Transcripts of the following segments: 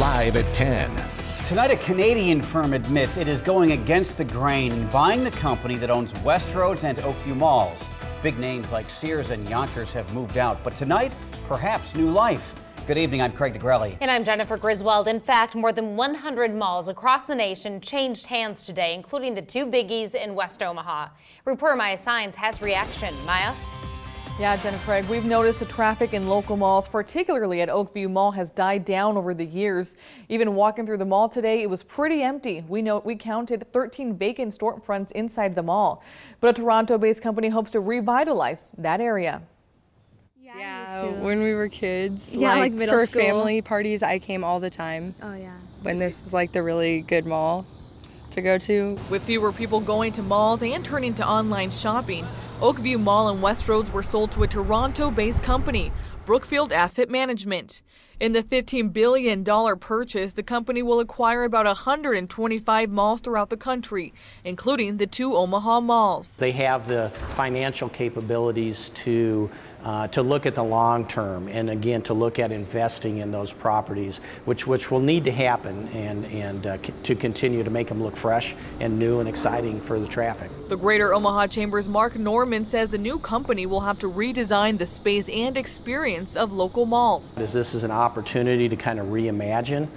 live at 10. Tonight, a Canadian firm admits it is going against the grain in buying the company that owns Westroads and Oakview malls. Big names like Sears and Yonkers have moved out, but tonight, perhaps new life. Good evening, I'm Craig DeGrelli. And I'm Jennifer Griswold. In fact, more than 100 malls across the nation changed hands today, including the two biggies in West Omaha. Reporter Maya Sines has reaction. Maya? Yeah, Jen and Craig, we've noticed the traffic in local malls, particularly at Oakview Mall, has died down over the years. Even walking through the mall today, it was pretty empty. We counted 13 vacant storefronts inside the mall. But a Toronto-based company hopes to revitalize that area. Yeah, when we were kids, like middle for school. family parties, I came all the time. Oh yeah. When this was like the really good mall to go to. With fewer people going to malls and turning to online shopping, Oakview Mall and Westroads were sold to a Toronto-based company, Brookfield Asset Management. In the $15 billion purchase, the company will acquire about 125 malls throughout the country, including the two Omaha malls. They have the financial capabilities to look at the long term, and again to look at investing in those properties, which will need to happen, and to continue to make them look fresh and new and exciting for the traffic. The Greater Omaha Chamber's Mark Norman says the new company will have to redesign the space and experience of local malls. This is an opportunity to kind of reimagine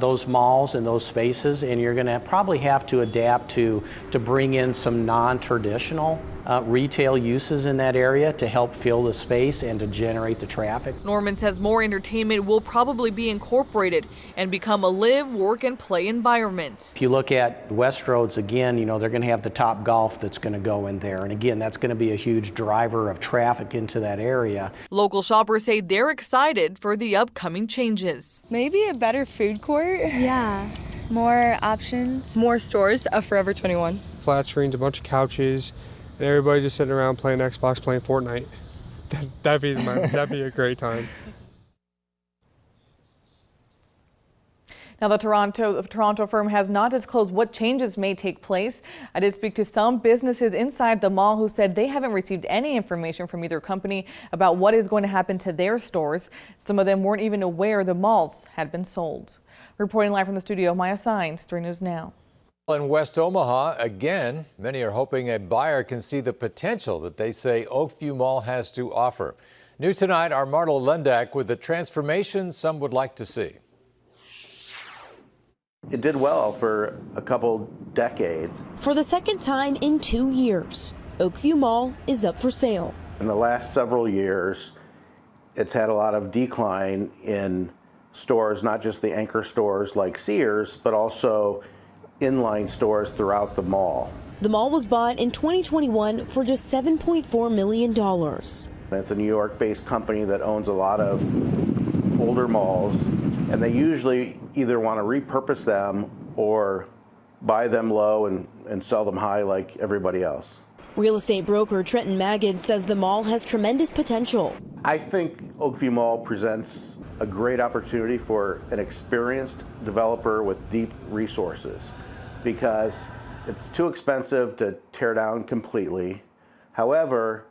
those malls and those spaces, and you're going to probably have to adapt to bring in some non-traditional retail uses in that area to help fill the space and to generate the traffic. Norman says more entertainment will probably be incorporated and become a live, work, and play environment. If you look at Westroads, again, you know, they're going to have the Top Golf that's going to go in there, and again, that's going to be a huge driver of traffic into that area. Local shoppers say they're excited for the upcoming changes. Maybe a better food court. Yeah. More options. More stores, a Forever 21. Flat screens, a bunch of couches, and everybody just sitting around playing Xbox, playing Fortnite. That'd be a great time. Now, the Toronto firm has not disclosed what changes may take place. I did speak to some businesses inside the mall who said they haven't received any information from either company about what is going to happen to their stores. Some of them weren't even aware the malls had been sold. Reporting live from the studio, Maya Sines, 3 News Now. In West Omaha, again, many are hoping a buyer can see the potential that they say Oakview Mall has to offer. New tonight, our Marlo Lendak with the transformation some would like to see. It did well for a couple decades. For the second time in 2 years, Oakview Mall is up for sale. In the last several years, it's had a lot of decline in stores, not just the anchor stores like Sears, but also inline stores throughout the mall. The mall was bought in 2021 for just $7.4 million. It's a New York-based company that owns a lot of older malls, and they usually either want to repurpose them or buy them low and sell them high like everybody else. Real estate broker Trenton Magid says the mall has tremendous potential. I think Oakview Mall presents a great opportunity for an experienced developer with deep resources, because it's too expensive to tear down completely. However,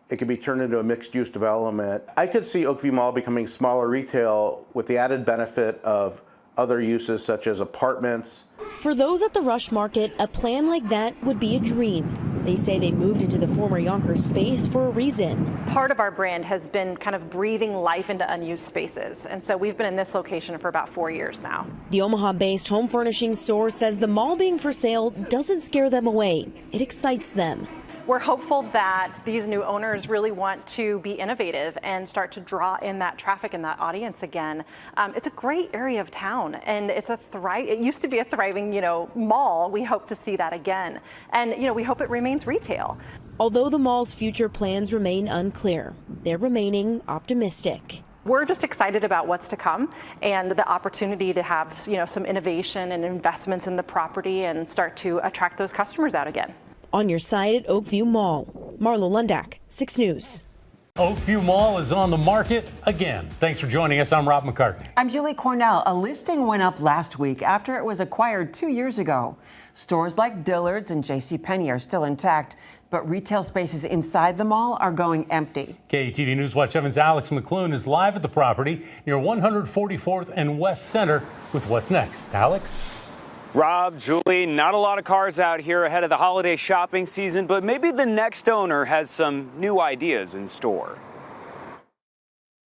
it could be turned into a mixed-use development. I could see Oakview Mall becoming smaller retail with the added benefit of other uses such as apartments. For those at the Rush Market, a plan like that would be a dream. They say they moved into the former Yonkers space for a reason. Part of our brand has been kind of breathing life into unused spaces, and so we've been in this location for about 4 years now. The Omaha-based home furnishing store says the mall being for sale doesn't scare them away. It excites them. We're hopeful that these new owners really want to be innovative and start to draw in that traffic and that audience again. It's a great area of town, and it used to be a thriving, mall. We hope to see that again, and we hope it remains retail. Although the mall's future plans remain unclear, they're remaining optimistic. We're just excited about what's to come and the opportunity to have, some innovation and investments in the property and start to attract those customers out again. On your side at Oakview Mall, Marlo Lundak, 6 News. Oakview Mall is on the market again. Thanks for joining us. I'm Rob McCartney. I'm Julie Cornell. A listing went up last week after it was acquired 2 years ago. Stores like Dillard's and JCPenney are still intact, but retail spaces inside the mall are going empty. KETV News Watch 7's Alex McClune is live at the property near 144th and West Center with what's next. Alex? Rob, Julie, not a lot of cars out here ahead of the holiday shopping season, but maybe the next owner has some new ideas in store.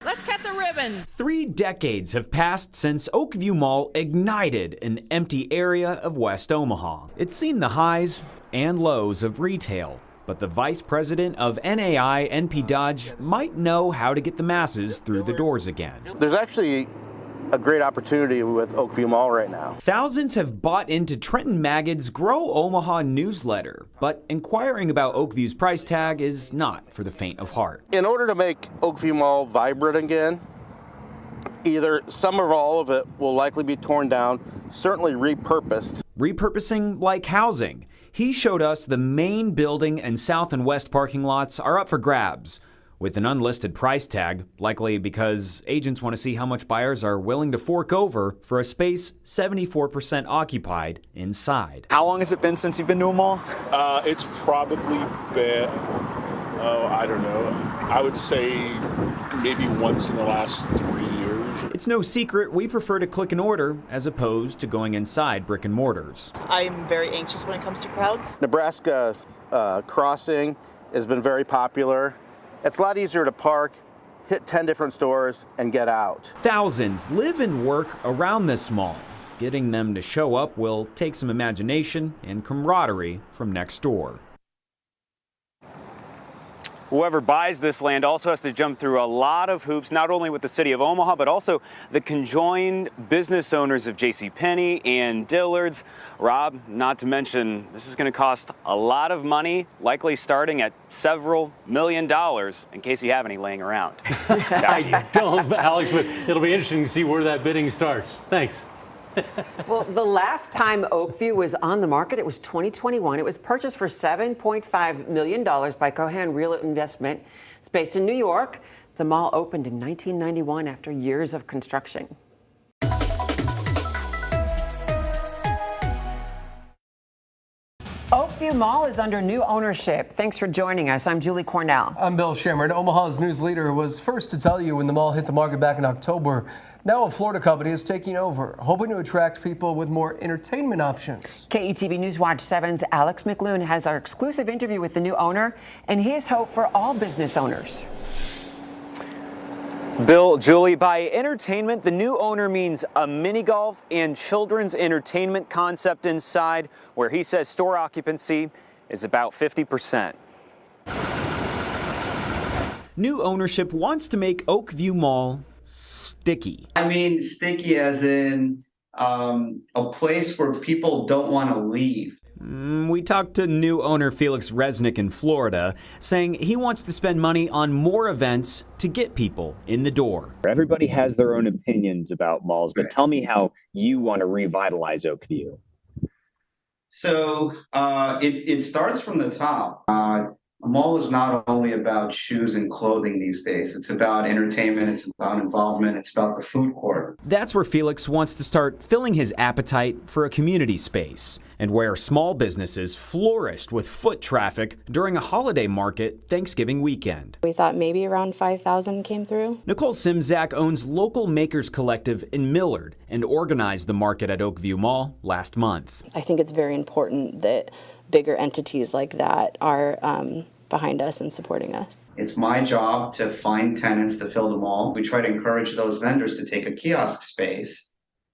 Let's cut the ribbon. 3 decades have passed since Oakview Mall ignited an empty area of West Omaha. It's seen the highs and lows of retail, but the vice president of NAI NP Dodge might know how to get the masses through the doors again. There's actually a great opportunity with Oakview Mall right now. Thousands have bought into Trenton Maggid's Grow Omaha newsletter, but inquiring about Oakview's price tag is not for the faint of heart. In order to make Oakview Mall vibrant again, either some or all of it will likely be torn down, certainly repurposed. Repurposing like housing. He showed us the main building and south and west parking lots are up for grabs, with an unlisted price tag, likely because agents want to see how much buyers are willing to fork over for a space 74% occupied inside. How long has it been since you've been to a mall? It's probably been, I don't know, I would say maybe once in the last 3 years. It's no secret we prefer to click and order as opposed to going inside brick and mortars. I'm very anxious when it comes to crowds. Nebraska crossing has been very popular. It's a lot easier to park, hit 10 different stores, and get out. Thousands live and work around this mall. Getting them to show up will take some imagination and camaraderie from next door. Whoever buys this land also has to jump through a lot of hoops, not only with the city of Omaha, but also the conjoined business owners of JCPenney and Dillard's. Rob, not to mention, this is going to cost a lot of money, likely starting at several $1 million, in case you have any laying around. I don't, Alex, but it'll be interesting to see where that bidding starts. Thanks. Well, the last time Oakview was on the market, it was 2021. It was purchased for $7.5 million by Cohen Real Investment. It's based in New York. The mall opened in 1991 after years of construction. Oakview Mall is under new ownership. Thanks for joining us. I'm Julie Cornell. I'm Bill Shammer. Omaha's news leader was first to tell you when the mall hit the market back in October. Now a Florida company is taking over, hoping to attract people with more entertainment options. KETV News Watch 7's Alex McClune has our exclusive interview with the new owner and his hope for all business owners. Bill, Julie, by entertainment, the new owner means a mini golf and children's entertainment concept inside, where he says store occupancy is about 50%. New ownership wants to make Oakview Mall sticky. I mean sticky as in a place where people don't want to leave. We talked to new owner Felix Resnick in Florida, saying he wants to spend money on more events to get people in the door. Everybody has their own opinions about malls, but tell me how you want to revitalize Oakview. So it starts from the top. A mall is not only about shoes and clothing these days. It's about entertainment, it's about involvement, it's about the food court. That's where Felix wants to start filling his appetite for a community space, and where small businesses flourished with foot traffic during a holiday market Thanksgiving weekend. We thought maybe around 5,000 came through. Nicole Simzak owns Local Makers Collective in Millard and organized the market at Oakview Mall last month. I think it's very important that bigger entities like that are behind us and supporting us. It's my job to find tenants to fill the mall. We try to encourage those vendors to take a kiosk space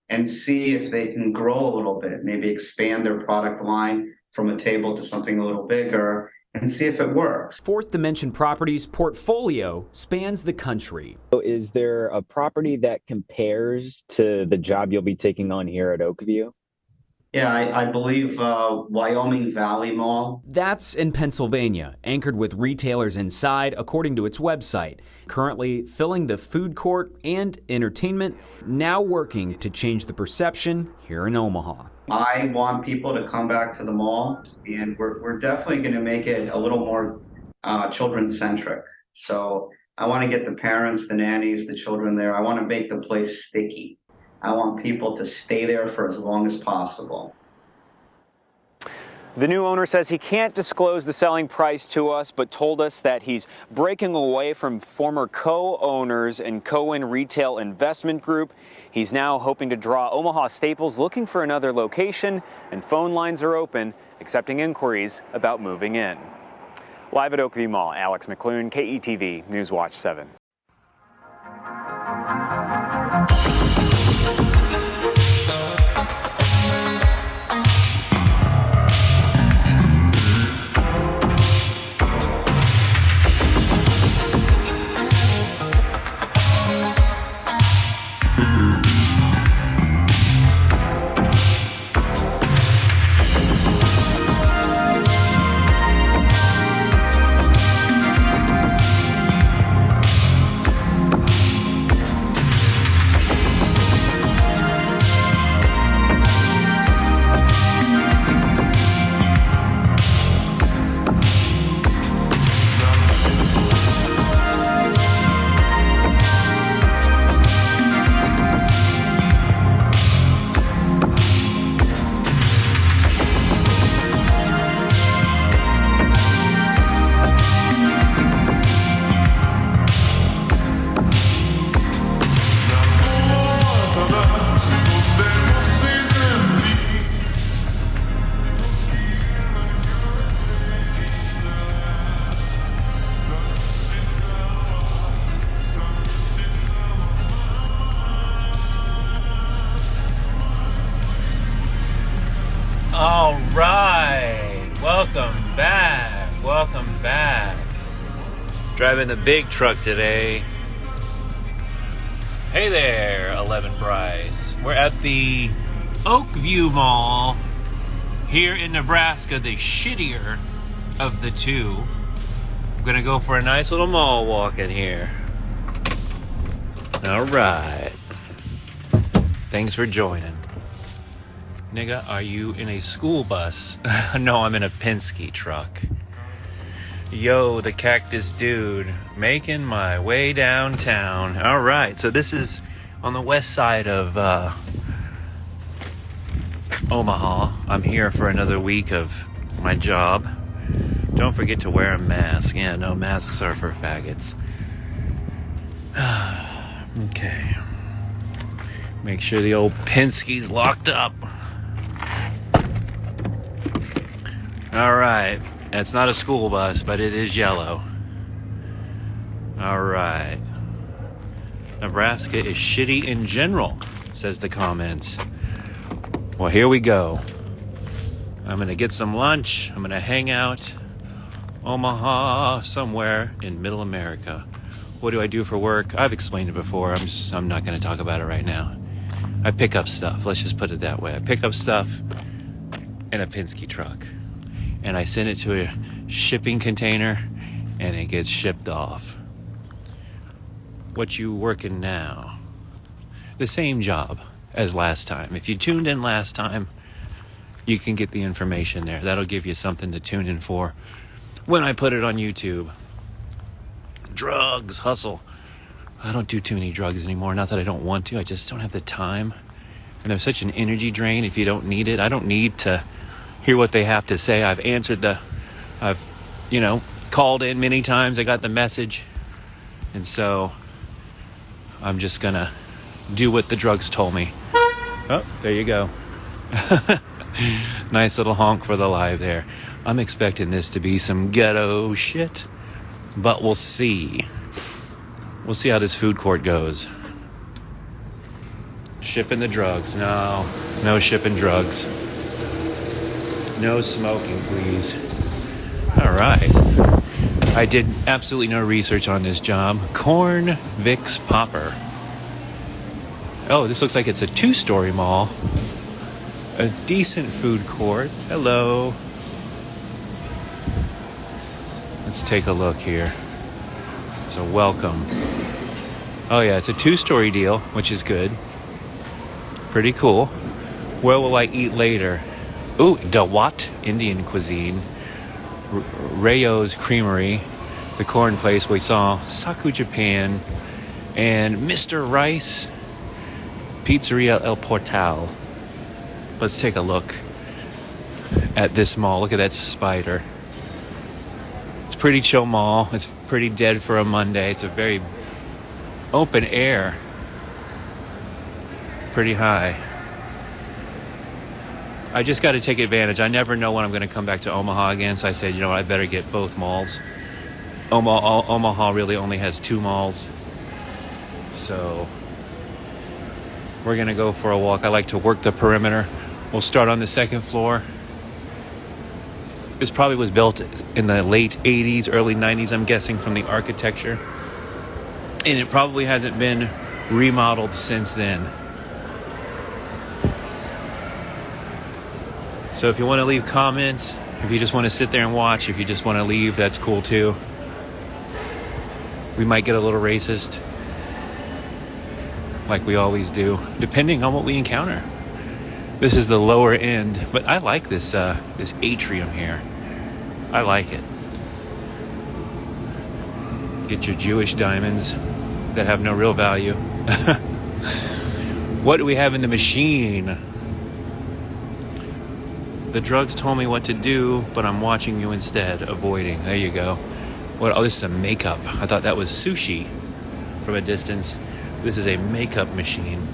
and see if they can grow a little bit, maybe expand their product line from a table to something a little bigger, and see if it works. Fourth Dimension Properties' portfolio spans the country. Is there a property that compares to the job you'll be taking on here at Oakview? Yeah, I believe Wyoming Valley Mall. That's in Pennsylvania, anchored with retailers inside, according to its website. Currently filling the food court and entertainment, now working to change the perception here in Omaha. I want people to come back to the mall, and we're definitely going to make it a little more children-centric. So I want to get the parents, the nannies, the children there. I want to make the place sticky. I want people to stay there for as long as possible. The new owner says he can't disclose the selling price to us, but told us that he's breaking away from former co-owners and Cohen Retail Investment Group. He's now hoping to draw Omaha staples, looking for another location, and phone lines are open, accepting inquiries about moving in. Live at Oakview Mall, Alex McClune, KETV News Watch 7. All right, welcome back. Driving the big truck today. Hey there, 11 Bryce. We're at the Oakview Mall here in Nebraska, the shittier of the two. I'm gonna go for a nice little mall walk in here. All right. Thanks for joining. Nigga, are you in a school bus? No, I'm in a Penske truck. Yo, the cactus dude, making my way downtown. All right, so this is on the west side of Omaha. I'm here for another week of my job. Don't forget to wear a mask. Yeah, no, masks are for faggots. Okay. Make sure the old Penske's locked up. All right. It's not a school bus, but it is yellow. All right. Nebraska is shitty in general, says the comments. Well, here we go. I'm going to get some lunch. I'm going to hang out. Omaha, somewhere in middle America. What do I do for work? I've explained it before. I'm not going to talk about it right now. I pick up stuff. Let's just put it that way. I pick up stuff in a Penske truck. And I send it to a shipping container, and it gets shipped off. What you working now? The same job as last time. If you tuned in last time, you can get the information there. That'll give you something to tune in for when I put it on YouTube. Drugs, hustle. I don't do too many drugs anymore. Not that I don't want to. I just don't have the time. And there's such an energy drain if you don't need it. I don't need to hear what they have to say. I've called in many times. I got the message. And so I'm just gonna do what the drugs told me. Oh, there you go. Nice little honk for the live there. I'm expecting this to be some ghetto shit, but we'll see. We'll see how this food court goes. Shipping the drugs. No shipping drugs. No smoking, please. All right. I did absolutely no research on this job. Corn Vicks Popper. Oh, this looks like it's a 2-story mall. A decent food court. Hello. Let's take a look here. So welcome. Oh yeah, it's a 2-story deal, which is good. Pretty cool. Where will I eat later? Ooh, Dawat Indian cuisine. Rayo's Creamery. the corn place. We saw Saku Japan and Mr. Rice Pizzeria El Portal. Let's take a look at this mall. Look at that spider. It's a pretty chill mall. It's pretty dead for a Monday. It's a very open air. Pretty high. I just got to take advantage. I never know when I'm going to come back to Omaha again, so I said, you know what, I better get both malls. Omaha really only has 2 malls. So we're going to go for a walk. I like to work the perimeter. We'll start on the 2nd floor. This probably was built in the late 80s, early 90s, I'm guessing, from the architecture. And it probably hasn't been remodeled since then. So if you want to leave comments, if you just want to sit there and watch, if you just want to leave, that's cool too. We might get a little racist, like we always do, depending on what we encounter. This is the lower end, but I like this this atrium here. I like it. Get your Jewish diamonds that have no real value. What do we have in the machine? The drugs told me what to do, but I'm watching you instead, avoiding. There you go. What? Oh, this is a makeup. I thought that was sushi from a distance. This is a makeup machine.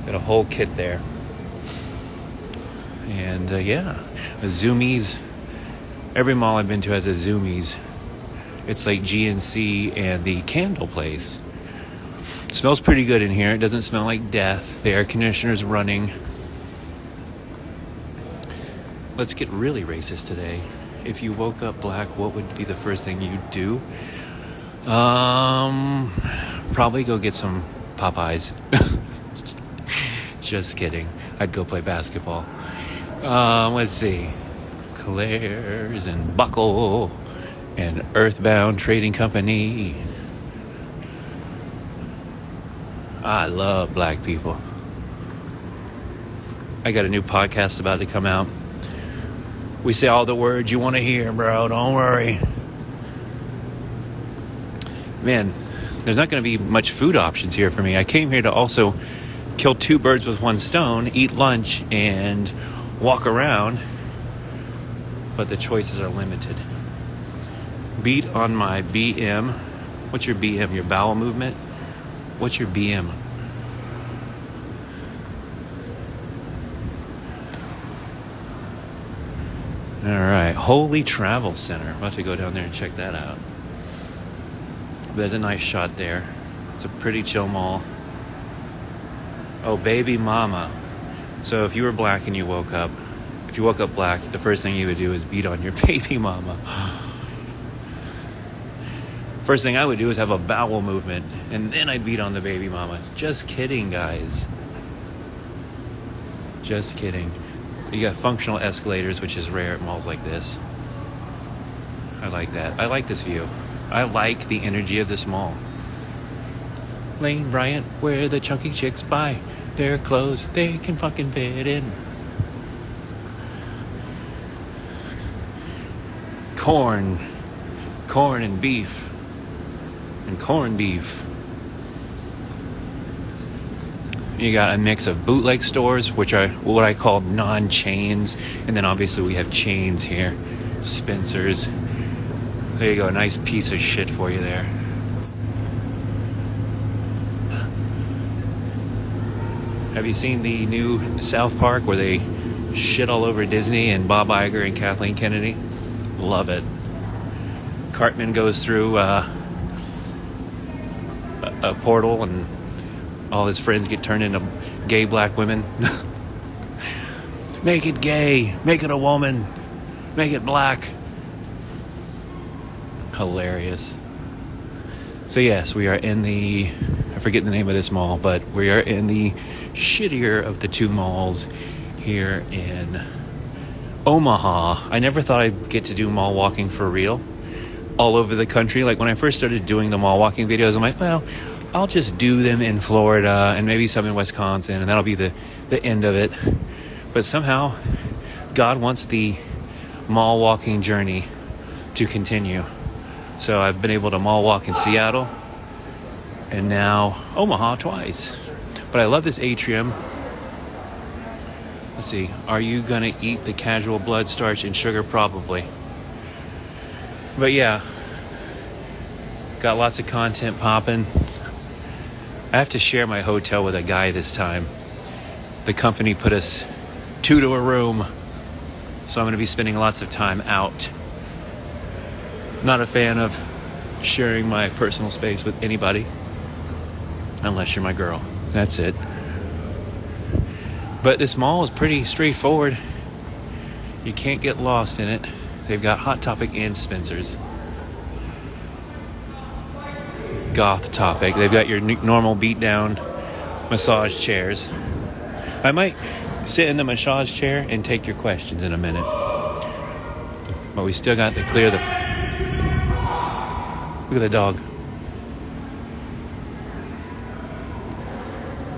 Got a whole kit there. And yeah, a Zoomies. Every mall I've been to has a Zoomies. It's like GNC and the candle place. It smells pretty good in here. It doesn't smell like death. The air conditioner's running. Let's get really racist today. If you woke up black, what would be the first thing you'd do? Probably go get some Popeyes. Just kidding. I'd go play basketball. Let's see. Claire's and Buckle and Earthbound Trading Company. I love black people. I got a new podcast about to come out. We say all the words you want to hear, bro. Don't worry. Man, there's not going to be much food options here for me. I came here to also kill 2 birds with 1 stone, eat lunch, and walk around. But the choices are limited. Beat on my BM. What's your BM? Your bowel movement? What's your BM? All right, Holy Travel Center. I'm about to go down there and check that out. There's a nice shot there. It's a pretty chill mall. Oh, Baby Mama. So if you were black and you woke up, if you woke up black, the first thing you would do is beat on your baby mama. First thing I would do is have a bowel movement, and then I'd beat on the baby mama. Just kidding, guys. Just kidding. You got functional escalators, which is rare at malls like this. I like that. I like this view. I like the energy of this mall. Lane Bryant, where the chunky chicks buy their clothes they can fucking fit in. Corn and beef, and corned beef. You got a mix of bootleg stores, which are what I call non-chains, and then obviously we have chains here. Spencer's. There you go, a nice piece of shit for you there. Have you seen the new South Park where they shit all over Disney and Bob Iger and Kathleen Kennedy? Love it. Cartman goes through a portal and all his friends get turned into gay black women. Make it gay. Make it a woman. Make it black. Hilarious. So yes, we are in the, I forget the name of this mall, but we are in the shittier of the 2 malls here in Omaha. I never thought I'd get to do mall walking for real all over the country. Like when I first started doing the mall walking videos, I'm like, well, I'll just do them in Florida and maybe some in Wisconsin, and that'll be the end of it. But somehow God wants the mall walking journey to continue. So I've been able to mall walk in Seattle and now Omaha twice. But I love this atrium. Let's see. Are you going to eat the casual blood, starch, and sugar? Probably. But yeah. Got lots of content popping. I have to share my hotel with a guy this time. The company put us 2 to a room. So I'm going to be spending lots of time out. Not a fan of sharing my personal space with anybody. Unless you're my girl. That's it. But this mall is pretty straightforward. You can't get lost in it. They've got Hot Topic and Spencer's. Goth Topic. They've got your normal beat-down massage chairs. I might sit in the massage chair and take your questions in a minute. But we still got to clear the... Look at the dog.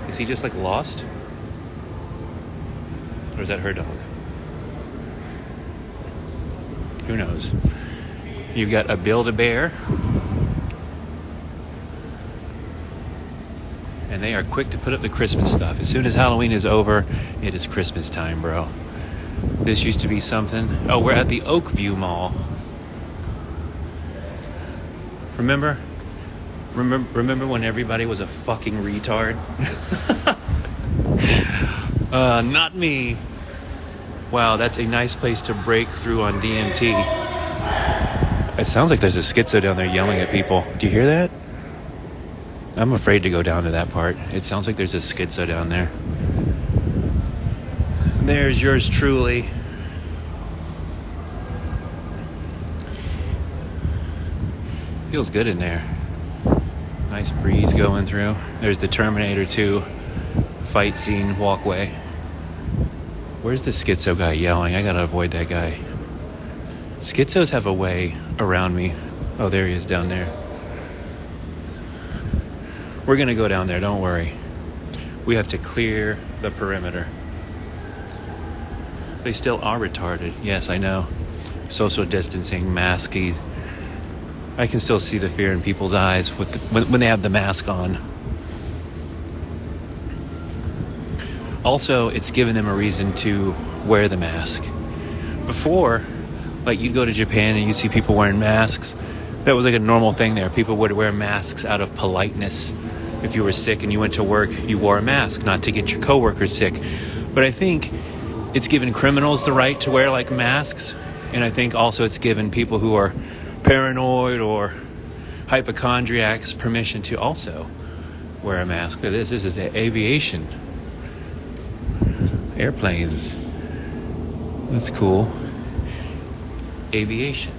Is he just like lost? Or is that her dog? Who knows? You've got a Build-A-Bear. And they are quick to put up the Christmas stuff. As soon as Halloween is over, it is Christmas time, bro. This used to be something. Oh, we're at the Oakview Mall. Remember when everybody was a fucking retard? Not me. Wow, that's a nice place to break through on DMT. It sounds like there's a schizo down there yelling at people. Do you hear that? I'm afraid to go down to that part. It sounds like there's a schizo down there. There's yours truly. Feels good in there. Nice breeze going through. There's the Terminator 2 fight scene walkway. Where's the schizo guy yelling? I gotta avoid that guy. Schizos have a way around me. Oh, there he is down there. We're gonna go down there, don't worry. We have to clear the perimeter. They still are retarded. Yes, I know. Social distancing, masks. I can still see the fear in people's eyes when they have the mask on. Also, it's given them a reason to wear the mask. Before, like you go to Japan and you see people wearing masks, that was like a normal thing there. People would wear masks out of politeness. If you were sick and you went to work, you wore a mask, not to get your coworkers sick. But I think it's given criminals the right to wear like masks. And I think also it's given people who are paranoid or hypochondriacs permission to also wear a mask. This is aviation. Airplanes. That's cool. Aviation.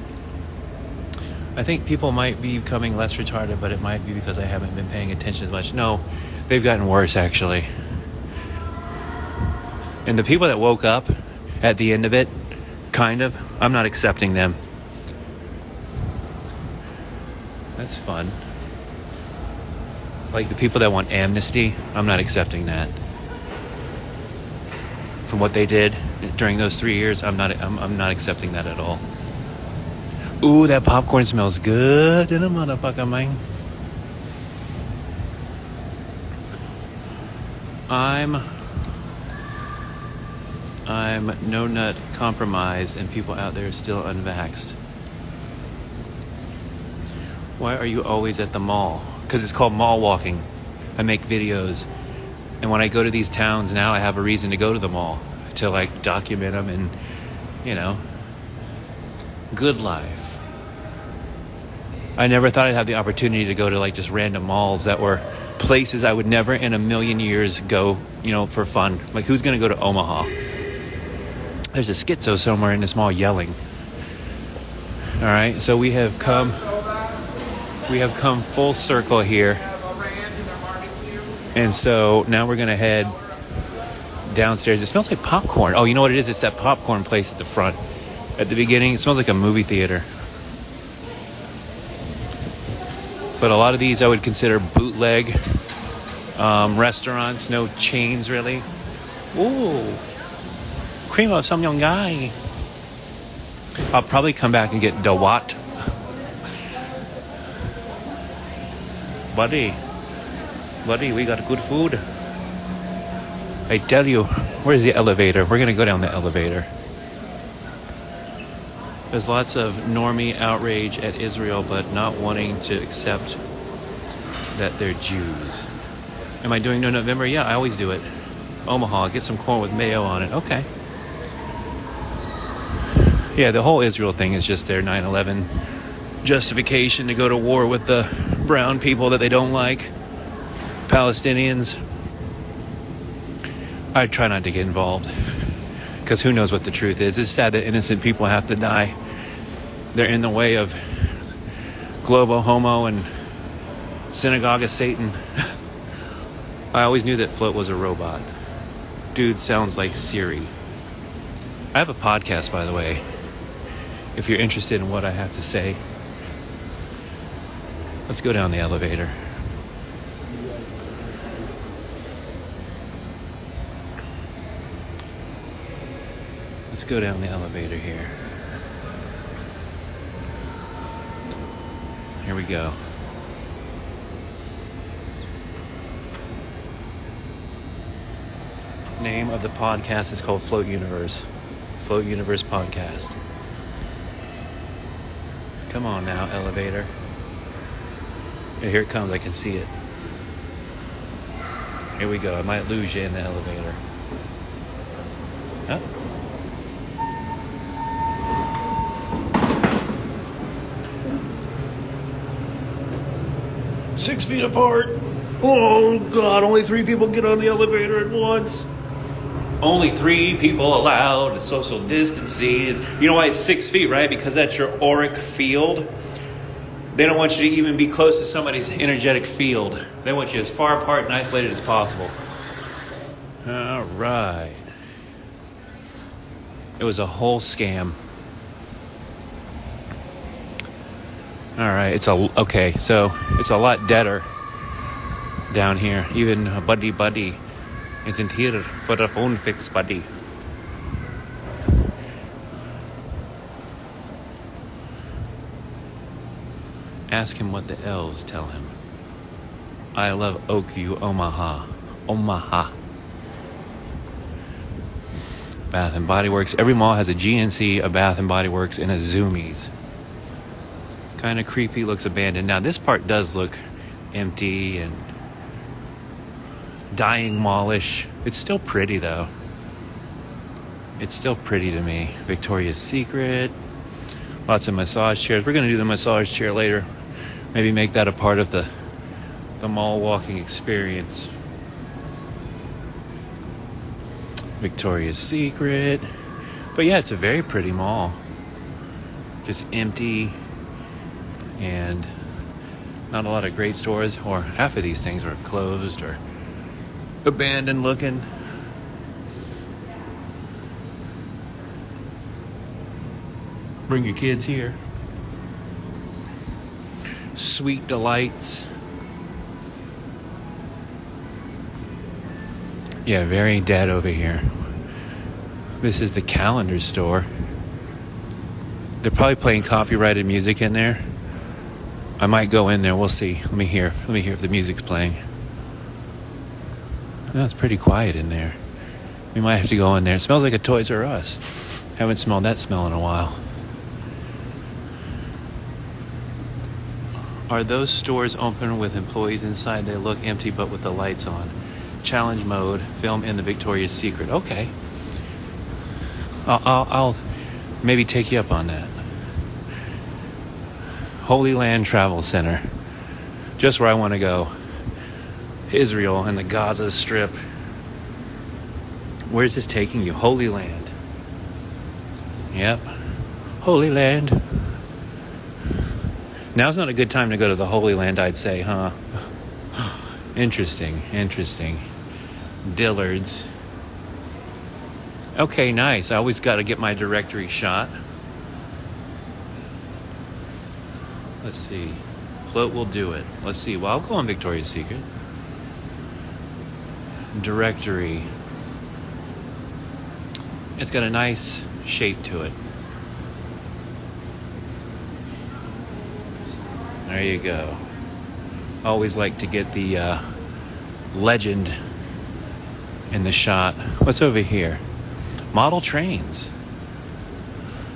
I think people might be becoming less retarded, but it might be because I haven't been paying attention as much. No, they've gotten worse, actually. And the people that woke up at the end of it, kind of, I'm not accepting them. That's fun. Like the people that want amnesty, I'm not accepting that. From what they did during those 3 years, I'm not accepting that at all. Ooh, that popcorn smells good in a motherfucker, man. I'm no nut compromised, and people out there still unvaxxed. Why are you always at the mall? Because it's called mall walking. I make videos, and when I go to these towns now, I have a reason to go to the mall to like document them and, you know, good life. I never thought I'd have the opportunity to go to like just random malls that were places I would never in a million years go, you know, for fun. Like who's gonna go to Omaha? There's a schizo somewhere in this mall yelling. All right, so we have come full circle here. And so now we're gonna head downstairs. It smells like popcorn. Oh, you know what it is? It's that popcorn place at the front. At the beginning, it smells like a movie theater. But a lot of these I would consider bootleg restaurants, no chains really. Ooh, cream of some young guy. I'll probably come back and get Dawat. Buddy, we got good food. I tell you, where's the elevator? We're gonna go down the elevator. There's lots of normie outrage at Israel, but not wanting to accept that they're Jews. Am I doing No November? Yeah, I always do it. Omaha, get some corn with mayo on it. Okay. Yeah, the whole Israel thing is just their 9/11 justification to go to war with the brown people that they don't like, Palestinians. I try not to get involved because who knows what the truth is. It's sad that innocent people have to die. They're in the way of Globo Homo and Synagogue of Satan. I always knew that Float was a robot. Dude sounds like Siri. I have a podcast, by the way, if you're interested in what I have to say. Let's go down the elevator. Let's go down the elevator here. Here we go. Name of the podcast is called Float Universe. Float Universe Podcast. Come on now, elevator. Yeah, here it comes. I can see it. Here we go. I might lose you in the elevator. Huh? 6 feet apart. Oh God, only 3 people get on the elevator at once. Only 3 people allowed. Social distancing. You know why it's 6 feet, right? Because that's your auric field. They don't want you to even be close to somebody's energetic field. They want you as far apart and isolated as possible. All right. It was a whole scam. All right, okay, so it's a lot deader down here. Even Buddy isn't here for the phone fix, buddy. Ask him what the elves tell him. I love Oakview, Omaha. Omaha. Bath and Body Works. Every mall has a GNC, a Bath and Body Works, and a Zoomies. Kind of creepy, looks abandoned. Now this part does look empty and dying mallish. It's still pretty though. It's still pretty to me. Victoria's Secret. Lots of massage chairs. We're going to do the massage chair later. Maybe make that a part of the mall walking experience. Victoria's Secret. But yeah, it's a very pretty mall. Just empty and not a lot of great stores, or half of these things are closed or abandoned looking. Bring your kids here. Sweet Delights. Yeah, very dead over here. This is the calendar store. They're probably playing copyrighted music in there. I might go in there. We'll see. Let me hear if the music's playing. No, it's pretty quiet in there. We might have to go in there. It smells like a Toys R Us. Haven't smelled that smell in a while. Are those stores open with employees inside? They look empty but with the lights on. Challenge mode, film in the Victoria's Secret. Okay. I'll maybe take you up on that. Holy Land Travel Center. Just where I want to go. Israel and the Gaza Strip. Where's this taking you? Holy Land. Yep. Holy Land. Now's not a good time to go to the Holy Land, I'd say, huh? Interesting. Dillard's. Okay, nice. I always got to get my directory shot. Let's see. Float will do it. Let's see. Well, I'll go on Victoria's Secret. Directory. It's got a nice shape to it. There you go. Always like to get the legend in the shot. What's over here? Model trains.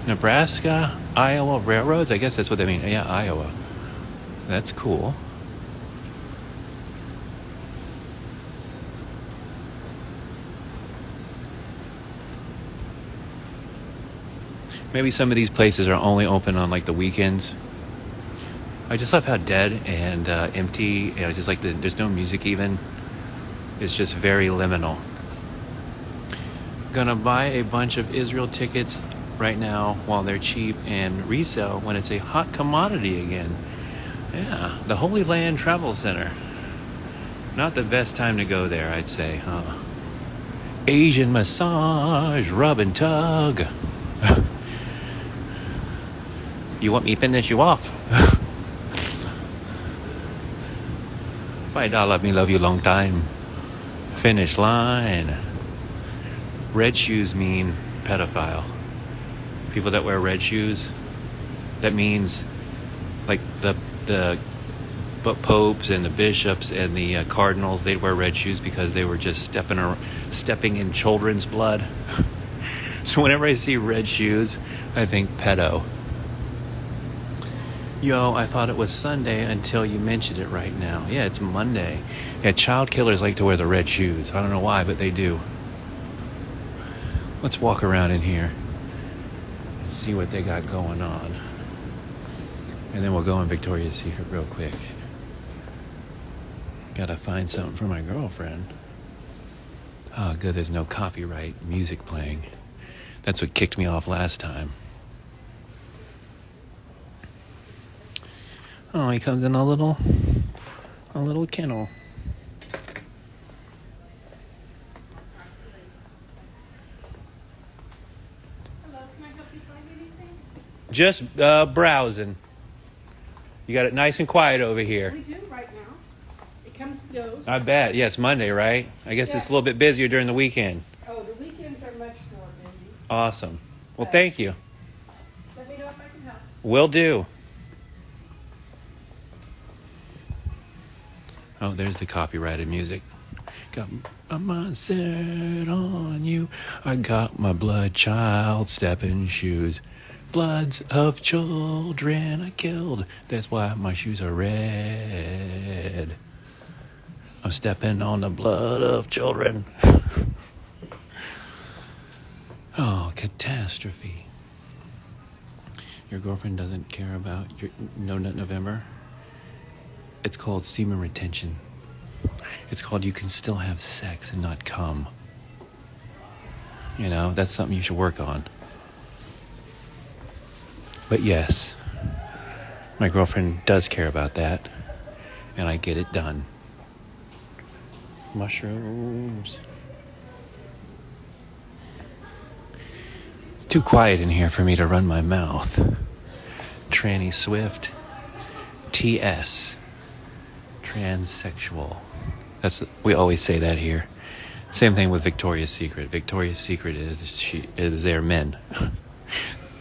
Nebraska, Iowa railroads. I guess that's what they mean. Yeah, Iowa. That's cool. Maybe some of these places are only open on like the weekends. I just love how dead and empty. You know, just like there's no music even. It's just very liminal. Gonna buy a bunch of Israel tickets right now while they're cheap and resell when it's a hot commodity again. Yeah, the Holy Land Travel Center. Not the best time to go there, I'd say, huh? Asian massage, rub and tug. You want me to finish you off? $5, me love you long time. Finish line. Red shoes mean pedophile. People that wear red shoes, that means like the popes and the bishops and the cardinals, they'd wear red shoes because they were just stepping in children's blood. So whenever I see red shoes, I think pedo. Yo, I thought it was Sunday until you mentioned it right now. Yeah, it's Monday. Yeah, child killers like to wear the red shoes. I don't know why, but they do. Let's walk around in here and see what they got going on. And then we'll go in Victoria's Secret real quick. Gotta find something for my girlfriend. Oh, good, there's no copyright music playing. That's what kicked me off last time. Oh, he comes in a little kennel. Hello, can I help you find anything? Just browsing. You got it nice and quiet over here. We do right now. It comes and goes. I bet. Yeah, it's Monday, right? I guess it's a little bit busier during the weekend. Oh, the weekends are much more busy. Awesome. Well, thank you. Let me know if I can help. Will do. Oh, there's the copyrighted music. Got my mindset on you. I got my blood child stepping shoes. Bloods of children I killed. That's why my shoes are red. I'm stepping on the blood of children. Oh, catastrophe. Your girlfriend doesn't care about your No Nut November? It's called semen retention. It's called you can still have sex and not come. You know, that's something you should work on. But yes, my girlfriend does care about that, and I get it done. Mushrooms. It's too quiet in here for me to run my mouth. Tranny Swift. TS. Transsexual. We always say that here. Same thing with Victoria's Secret. Victoria's Secret is they're men.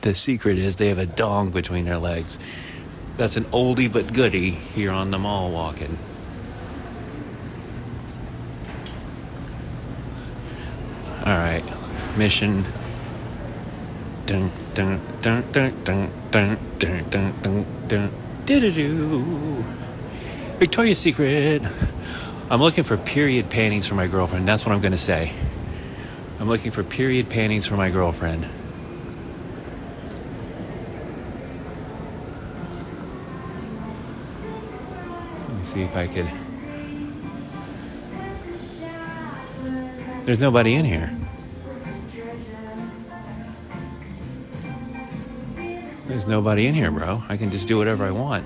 The secret is they have a dong between their legs. That's an oldie but goodie here on the mall walking. All right, mission. Dun dun dun dun dun dun dun dun dun dun. Do-do-do. Victoria's Secret. I'm looking for period panties for my girlfriend. That's what I'm going to say. I'm looking for period panties for my girlfriend. Let me see if I could. There's nobody in here. There's nobody in here, bro. I can just do whatever I want.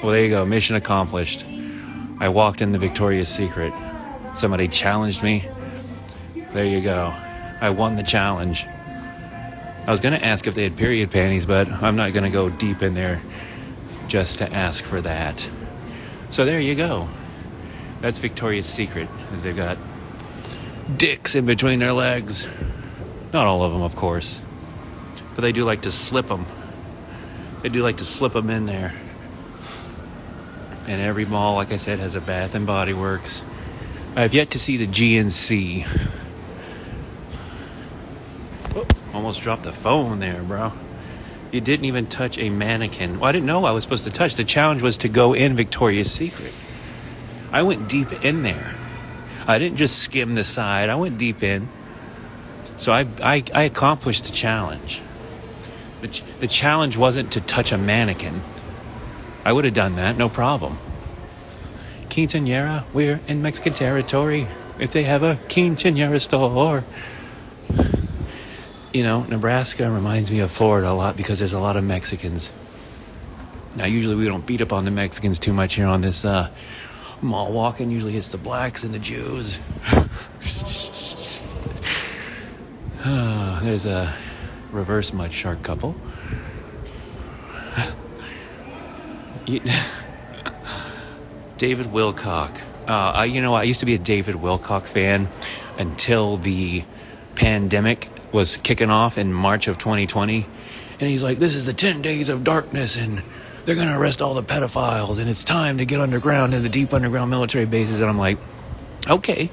Well, there you go. Mission accomplished. I walked in the Victoria's Secret. Somebody challenged me. There you go. I won the challenge. I was going to ask if they had period panties, but I'm not going to go deep in there just to ask for that. So there you go. That's Victoria's Secret, as they've got dicks in between their legs. Not all of them, of course. But they do like to slip them. They do like to slip them in there. And every mall, like I said, has a Bath and Body Works. I have yet to see the GNC. Oh, almost dropped the phone there, bro. You didn't even touch a mannequin. Well, I didn't know I was supposed to touch. The challenge was to go in Victoria's Secret. I went deep in there. I didn't just skim the side. I went deep in. So I accomplished the challenge. The challenge wasn't to touch a mannequin. I would have done that, no problem. Quinceañera, we're in Mexican territory. If they have a quinceañera store. You know, Nebraska reminds me of Florida a lot because there's a lot of Mexicans. Now, usually we don't beat up on the Mexicans too much here on this mall walking. Usually it's the blacks and the Jews. There's a reverse mud shark couple. David Wilcock. I used to be a David Wilcock fan until the pandemic was kicking off in March of 2020. And he's like, this is the 10 days of darkness and they're going to arrest all the pedophiles and it's time to get underground in the deep underground military bases. And I'm like, okay,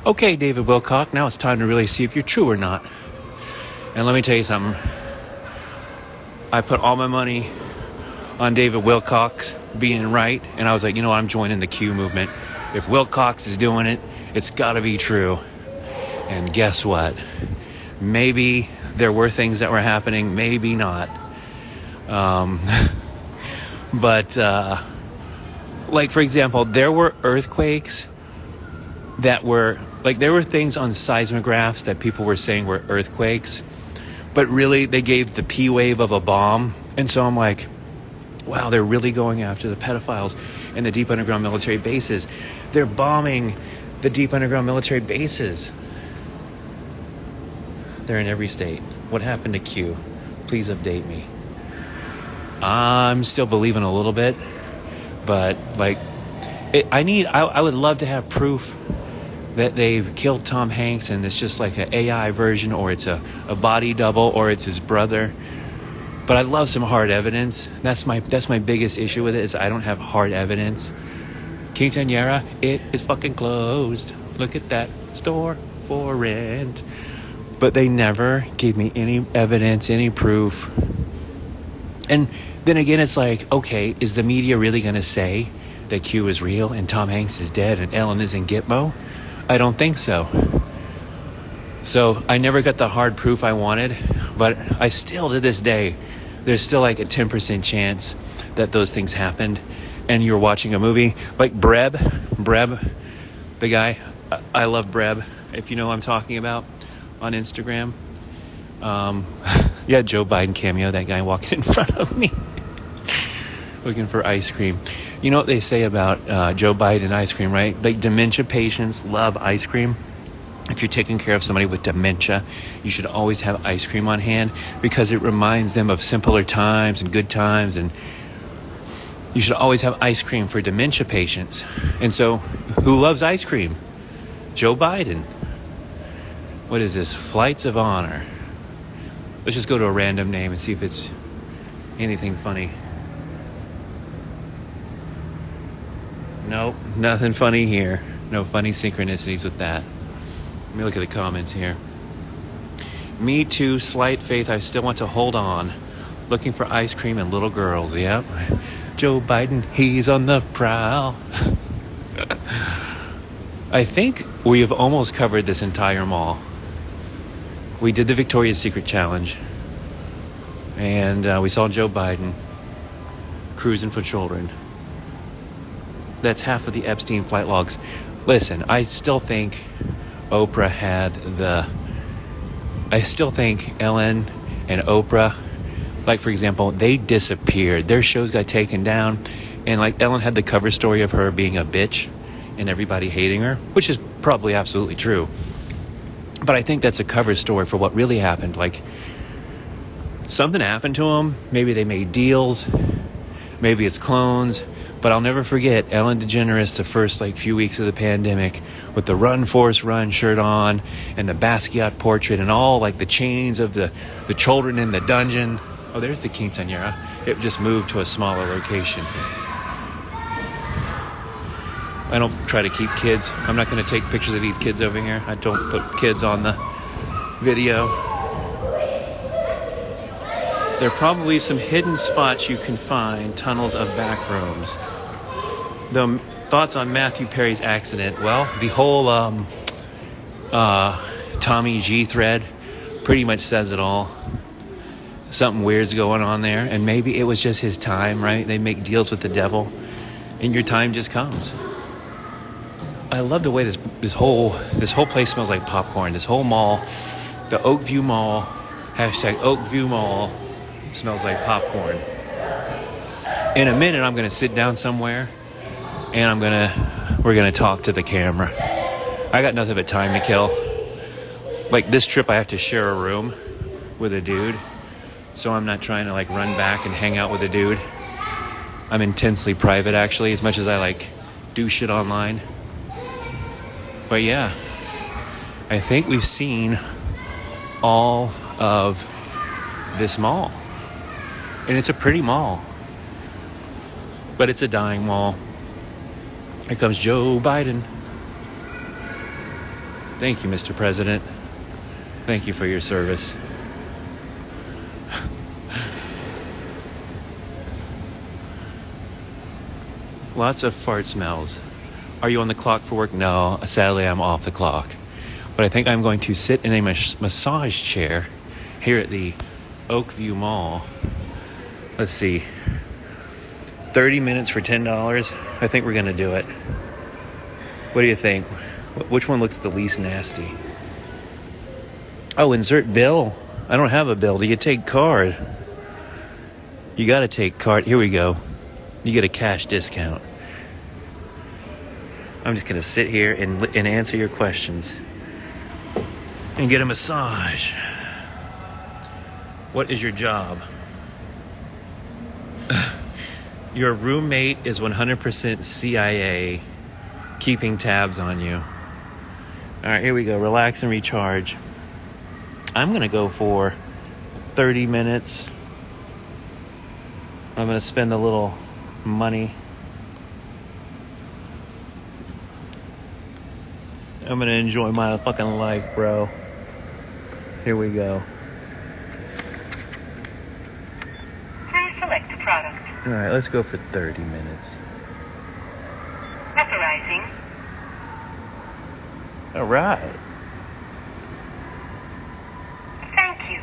David Wilcock, now it's time to really see if you're true or not. And let me tell you something. I put all my money on David Wilcox being right. And I was like, I'm joining the Q movement. If Wilcox is doing it, it's got to be true. And guess what? Maybe there were things that were happening, maybe not. But like, for example, there were earthquakes that were, like, there were things on seismographs that people were saying were earthquakes, but really they gave the P wave of a bomb. And so I'm like, wow, they're really going after the pedophiles in the deep underground military bases. They're bombing the deep underground military bases. They're in every state. What happened to Q? Please update me. I'm still believing a little bit, but like, I would love to have proof that they've killed Tom Hanks and it's just like an AI version, or it's a body double, or it's his brother. But I love some hard evidence. That's my biggest issue with it, is I don't have hard evidence. Quinceañera, it is fucking closed. Look at that store for rent. But they never gave me any evidence, any proof. And then again, it's like, okay, is the media really going to say that Q is real and Tom Hanks is dead and Ellen is in Gitmo? I don't think so. So I never got the hard proof I wanted, but I still, to this day, there's still like a 10% chance that those things happened. And you're watching a movie like Breb, the guy, I love Breb, if you know what I'm talking about, on Instagram. Yeah, Joe Biden cameo, that guy walking in front of me looking for ice cream. You know what they say about Joe Biden ice cream, right? Like, dementia patients love ice cream. If you're taking care of somebody with dementia, you should always have ice cream on hand because it reminds them of simpler times and good times. And you should always have ice cream for dementia patients. And so, who loves ice cream? Joe Biden. What is this? Flights of Honor. Let's just go to a random name and see if it's anything funny. Nope, nothing funny here. No funny synchronicities with that. Let me look at the comments here. Me too, slight faith. I still want to hold on. Looking for ice cream and little girls. Yep. Joe Biden, he's on the prowl. I think we have almost covered this entire mall. We did the Victoria's Secret challenge. And we saw Joe Biden cruising for children. That's half of the Epstein flight logs. Listen, I still think Oprah had I still think Ellen and Oprah, like, for example, they disappeared. Their shows got taken down. And like, Ellen had the cover story of her being a bitch and everybody hating her, which is probably absolutely true. But I think that's a cover story for what really happened. Like, something happened to them. Maybe they made deals. Maybe it's clones. But I'll never forget Ellen DeGeneres the first few weeks of the pandemic with the Run Forrest Run shirt on and the Basquiat portrait and all the chains of the children in the dungeon. Oh, there's the quinceañera. It just moved to a smaller location. I don't try to keep kids. I'm not going to take pictures of these kids over here. I don't put kids on the video. There are probably some hidden spots you can find, tunnels of back rooms. The thoughts on Matthew Perry's accident, well, the whole Tommy G thread pretty much says it all. Something weird's going on there, and maybe it was just his time, right? They make deals with the devil, and your time just comes. I love the way this whole place smells like popcorn. This whole mall, the Oakview Mall, hashtag Oakview Mall, smells like popcorn. In a minute, I'm gonna sit down somewhere, and we're gonna talk to the camera. I got nothing but time to kill. Like this trip, I have to share a room with a dude, so I'm not trying to like run back and hang out with a dude. I'm intensely private, actually, as much as I like do shit online. But yeah, I think we've seen all of this mall. And it's a pretty mall. But it's a dying mall. Here comes Joe Biden. Thank you, Mr. President. Thank you for your service. Lots of fart smells. Are you on the clock for work? No, sadly I'm off the clock. But I think I'm going to sit in a massage chair here at the Oakview Mall. Let's see. 30 minutes for $10. I think we're going to do it. What do you think? Which one looks the least nasty? Oh, insert bill. I don't have a bill. Do you take card? You got to take card. Here we go. You get a cash discount. I'm just going to sit here and answer your questions. And get a massage. What is your job? Your roommate is 100% CIA, keeping tabs on you. All right, here we go. Relax and recharge. I'm going to go for 30 minutes. I'm going to spend a little money. I'm going to enjoy my fucking life, bro. Here we go. Please select a product. All right, let's go for 30 minutes. Authorizing. All right. Thank you.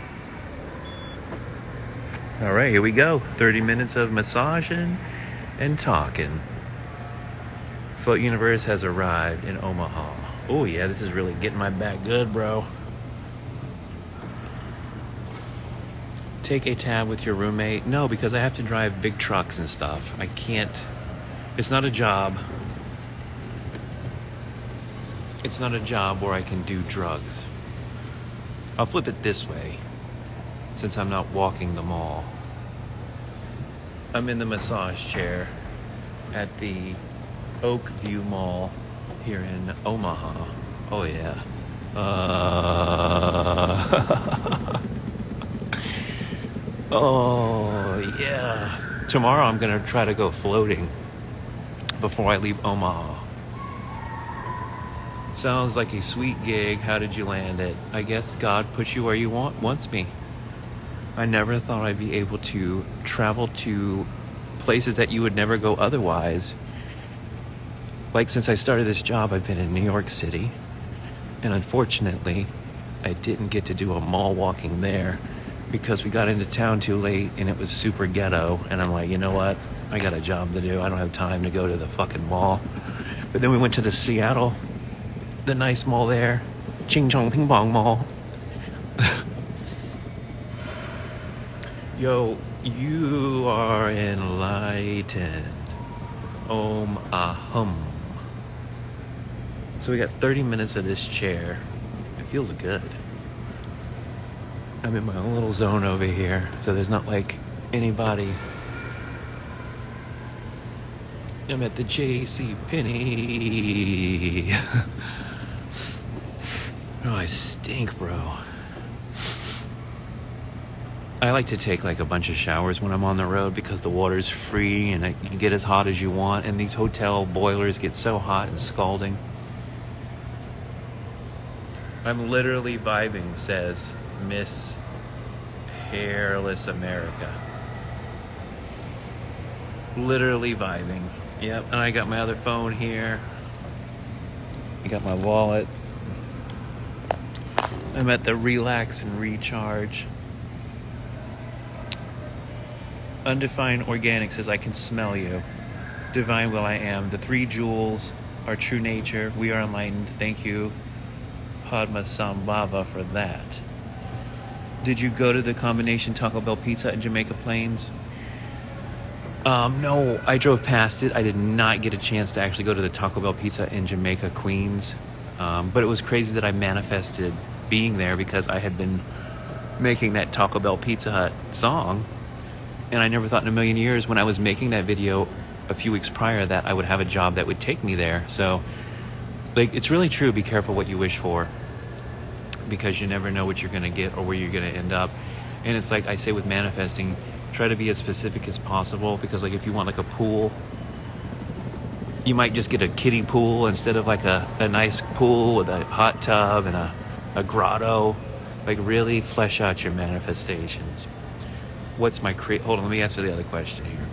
All right, here we go. 30 minutes of massaging and talking. Float Universe has arrived in Omaha. Oh yeah, this is really getting my back good, bro. Take a tab with your roommate? No, because I have to drive big trucks and stuff. I can't. It's not a job. It's not a job where I can do drugs. I'll flip it this way, since I'm not walking the mall. I'm in the massage chair at the Oakview Mall here in Omaha. Oh yeah. Oh yeah. Tomorrow I'm gonna try to go floating before I leave Omaha. Sounds like a sweet gig. How did you land it? I guess God put you where you wants me. I never thought I'd be able to travel to places that you would never go otherwise. Like, since I started this job, I've been in New York City, and unfortunately, I didn't get to do a mall walking there because we got into town too late and it was super ghetto, and I'm like, you know what? I got a job to do. I don't have time to go to the fucking mall. But then we went to the Seattle, the nice mall there, Ching Chong Ping Pong Mall. Yo, you are enlightened. Ahum. So we got 30 minutes of this chair. It feels good. I'm in my own little zone over here, so there's not like anybody. I'm at the J.C. Penney. Oh, I stink, bro. I like to take like a bunch of showers when I'm on the road because the water's free and you can get as hot as you want, and these hotel boilers get so hot and scalding. I'm literally vibing, says Miss Hairless America. Literally vibing. Yep, and I got my other phone here. I got my wallet. I'm at the relax and recharge. Undefined Organic says, I can smell you. Divine Will I Am. The 3 jewels are true nature. We are enlightened. Thank you, Padma Sambhava, for that. Did you go to the combination Taco Bell pizza in Jamaica Plains? No, I drove past it. I did not get a chance to actually go to the Taco Bell pizza in Jamaica, Queens. But it was crazy that I manifested being there because I had been making that Taco Bell Pizza Hut song. And I never thought in a million years when I was making that video a few weeks prior that I would have a job that would take me there. So, like, it's really true. Be careful what you wish for, because you never know what you're going to get or where you're going to end up. And it's like I say with manifesting, try to be as specific as possible, because like if you want like a pool, you might just get a kiddie pool instead of like a nice pool with a hot tub and a grotto. Like, really flesh out your manifestations. What's my hold on, let me answer the other question here.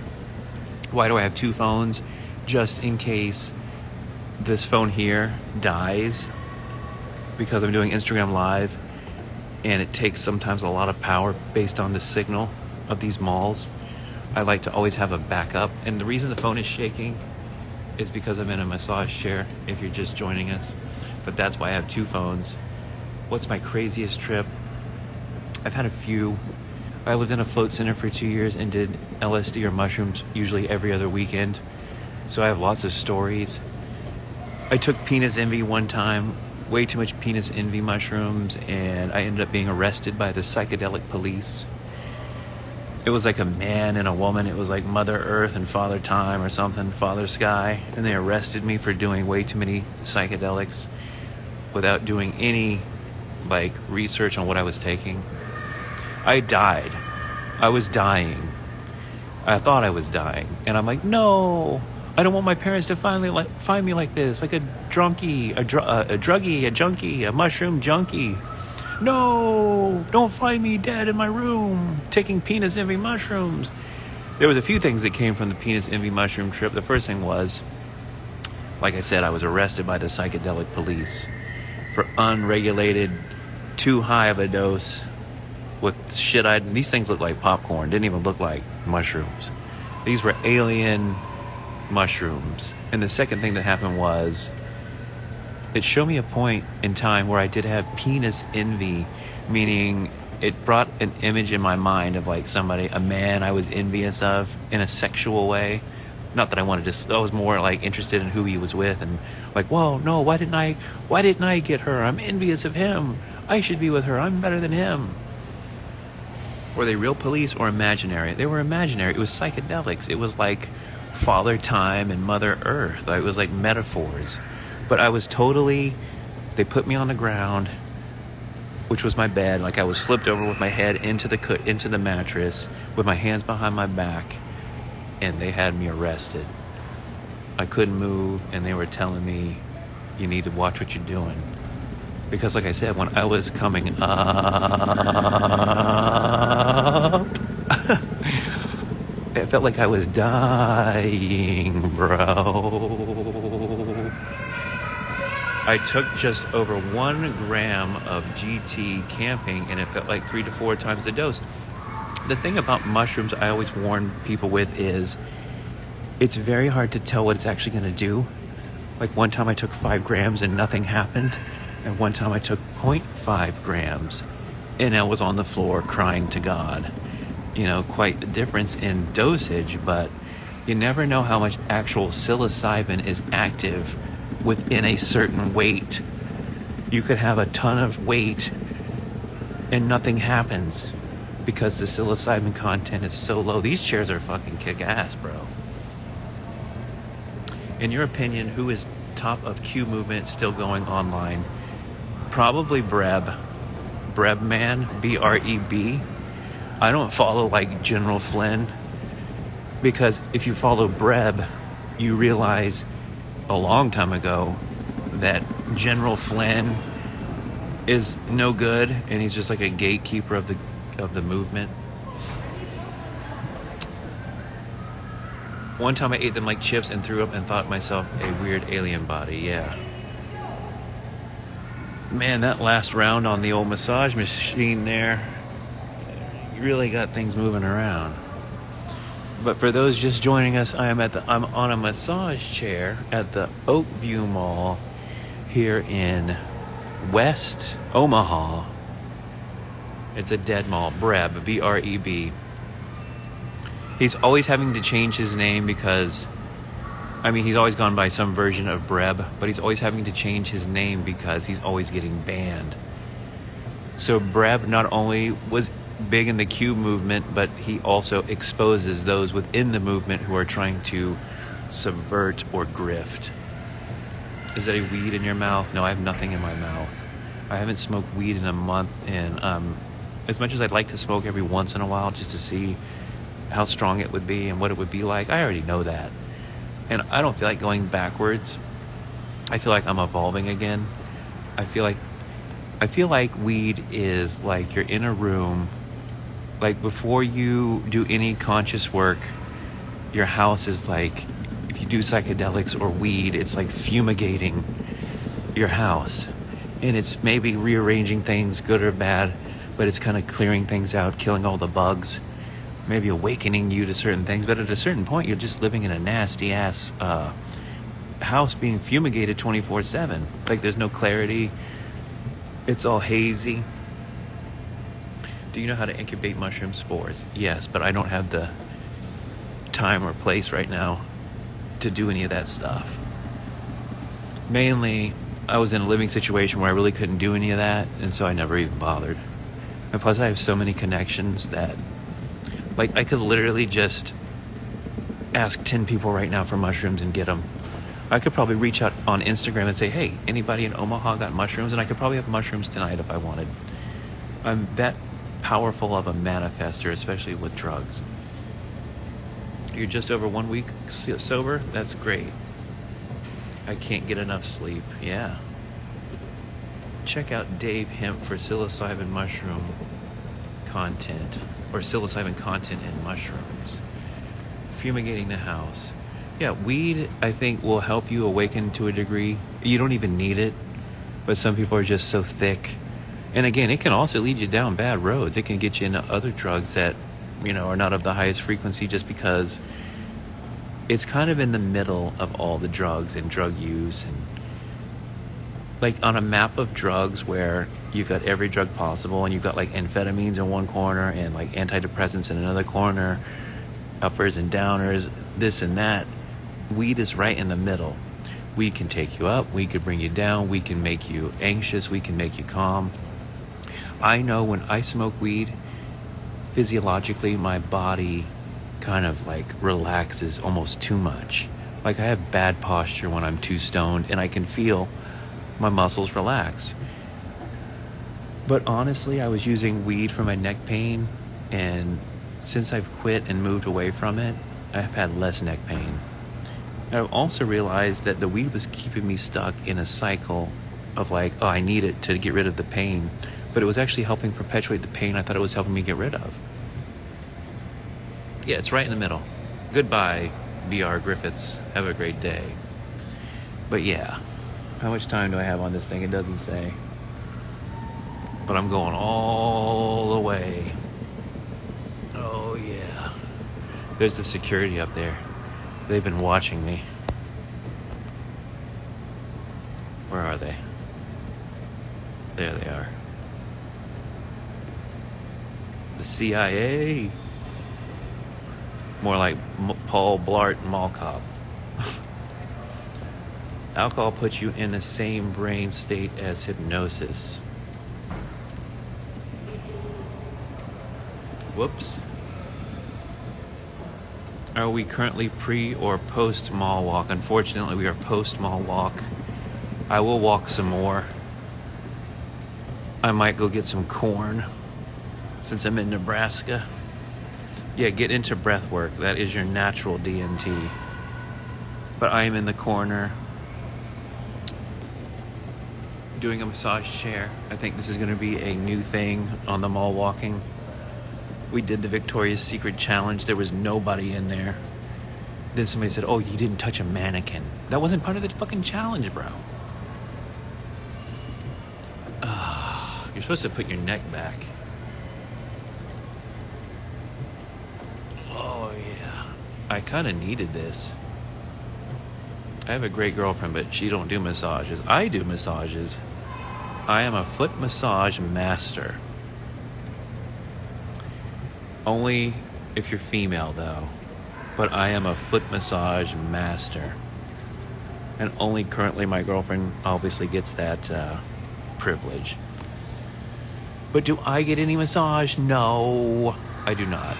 Why do I have 2 phones? Just in case this phone here dies, because I'm doing Instagram Live and it takes sometimes a lot of power based on the signal of these malls. I like to always have a backup. And the reason the phone is shaking is because I'm in a massage chair, if you're just joining us. But that's why I have 2 phones. What's my craziest trip? I've had a few. I lived in a float center for 2 years and did LSD or mushrooms usually every other weekend. So I have lots of stories. I took penis envy one time, way too much penis envy mushrooms, and I ended up being arrested by the psychedelic police. It was like a man and a woman. It was like Mother Earth and Father Time or something, Father Sky. And they arrested me for doing way too many psychedelics without doing any like research on what I was taking. I died. I was dying. I thought I was dying. And I'm like, no, I don't want my parents to find me like this, like a drunkie, a druggie, a junkie, a mushroom junkie. No, don't find me dead in my room taking penis envy mushrooms. There was a few things that came from the penis envy mushroom trip. The first thing was, like I said, I was arrested by the psychedelic police for unregulated, too high of a dose with shit. These things look like popcorn, didn't even look like mushrooms. These were alien mushrooms. And the second thing that happened was, it showed me a point in time where I did have penis envy, meaning it brought an image in my mind of like somebody, a man I was envious of in a sexual way. Not that I wanted to, I was more like interested in who he was with and like, whoa, no, why didn't I get her? I'm envious of him. I should be with her. I'm better than him. Were they real police or imaginary? They were imaginary. It was psychedelics. It was like Father Time and Mother Earth. It was like metaphors. But I was totally, they put me on the ground, which was my bed. Like I was flipped over with my head into the mattress with my hands behind my back, and they had me arrested. I couldn't move, and they were telling me, you need to watch what you're doing. Because like I said, when I was coming up, it felt like I was dying, bro. I took just over 1 gram of GT camping, and it felt like 3 to 4 times the dose. The thing about mushrooms I always warn people with is it's very hard to tell what it's actually going to do. Like one time I took 5 grams and nothing happened. And one time I took 0.5 grams and I was on the floor crying to God. You know, quite the difference in dosage, but you never know how much actual psilocybin is active within a certain weight. You could have a ton of weight and nothing happens because the psilocybin content is so low. These chairs are fucking kick-ass, bro. In your opinion, who is top of Q movement still going online? Probably Breb man, B-R-E-B. I don't follow like General Flynn, because if you follow Breb, you realize a long time ago that General Flynn is no good, and he's just like a gatekeeper of the movement. One time I ate them like chips and threw up and thought myself a weird alien body. Yeah. Man, that last round on the old massage machine there, you really got things moving around. But for those just joining us, I'm on a massage chair at the Oakview Mall here in West Omaha. It's a dead mall. Breb, B-R-E-B. He's always having to change his name because, I mean, he's always gone by some version of Breb, but he's always having to change his name because he's always getting banned. So Breb not only was big in the Q movement, but he also exposes those within the movement who are trying to subvert or grift. Is that a weed in your mouth? No, I have nothing in my mouth. I haven't smoked weed in a month, and as much as I'd like to smoke every once in a while just to see how strong it would be and what it would be like, I already know that. And I don't feel like going backwards. I feel like I'm evolving again. I feel like weed is like you're in a room, like before you do any conscious work, your house is like, if you do psychedelics or weed, it's like fumigating your house. And it's maybe rearranging things, good or bad, but it's kind of clearing things out, killing all the bugs, maybe awakening you to certain things. But at a certain point, you're just living in a nasty ass house being fumigated 24/7. Like there's no clarity. It's all hazy. Do you know how to incubate mushroom spores? Yes, but I don't have the time or place right now to do any of that stuff. Mainly, I was in a living situation where I really couldn't do any of that, and so I never even bothered. And plus, I have so many connections that, like, I could literally just ask 10 people right now for mushrooms and get them. I could probably reach out on Instagram and say, hey, anybody in Omaha got mushrooms? And I could probably have mushrooms tonight if I wanted. I'm that powerful of a manifester, especially with drugs. You're just over 1 week sober? That's great. I can't get enough sleep. Yeah. Check out Dave Hemp for psilocybin mushroom content, or psilocybin content in mushrooms. Fumigating the house. Yeah, weed, I think, will help you awaken to a degree. You don't even need it, but some people are just so thick. And again, it can also lead you down bad roads. It can get you into other drugs that, are not of the highest frequency, just because it's kind of in the middle of all the drugs and drug use. And like on a map of drugs where you've got every drug possible, and you've got like amphetamines in one corner and like antidepressants in another corner, uppers and downers, this and that. Weed is right in the middle. Weed can take you up, weed can bring you down, weed can make you anxious, weed can make you calm. I know when I smoke weed, physiologically my body kind of like relaxes almost too much. Like I have bad posture when I'm too stoned, and I can feel my muscles relax. But honestly, I was using weed for my neck pain, and since I've quit and moved away from it, I've had less neck pain. I've also realized that the weed was keeping me stuck in a cycle of like, oh, I need it to get rid of the pain. But it was actually helping perpetuate the pain I thought it was helping me get rid of. Yeah, it's right in the middle. Goodbye, B.R. Griffiths. Have a great day. But yeah, how much time do I have on this thing? It doesn't say. But I'm going all the way. Oh yeah. There's the security up there. They've been watching me. Where are they? There they are. The CIA. More like Paul Blart Mall Cop. Alcohol puts you in the same brain state as hypnosis. Whoops. Are we currently pre or post mall walk? Unfortunately, we are post mall walk. I will walk some more. I might go get some corn, since I'm in Nebraska. Yeah, get into breath work. That is your natural DMT. But I am in the corner doing a massage chair. I think this is going to be a new thing on the mall walking. We did the Victoria's Secret challenge. There was nobody in there. Then somebody said, oh, you didn't touch a mannequin. That wasn't part of the fucking challenge, bro. You're supposed to put your neck back. Oh, yeah. I kind of needed this. I have a great girlfriend, but she don't do massages. I do massages. I am a foot massage master. Only if you're female, though. But I am a foot massage master. And only currently my girlfriend obviously gets that privilege. But do I get any massage? No, I do not.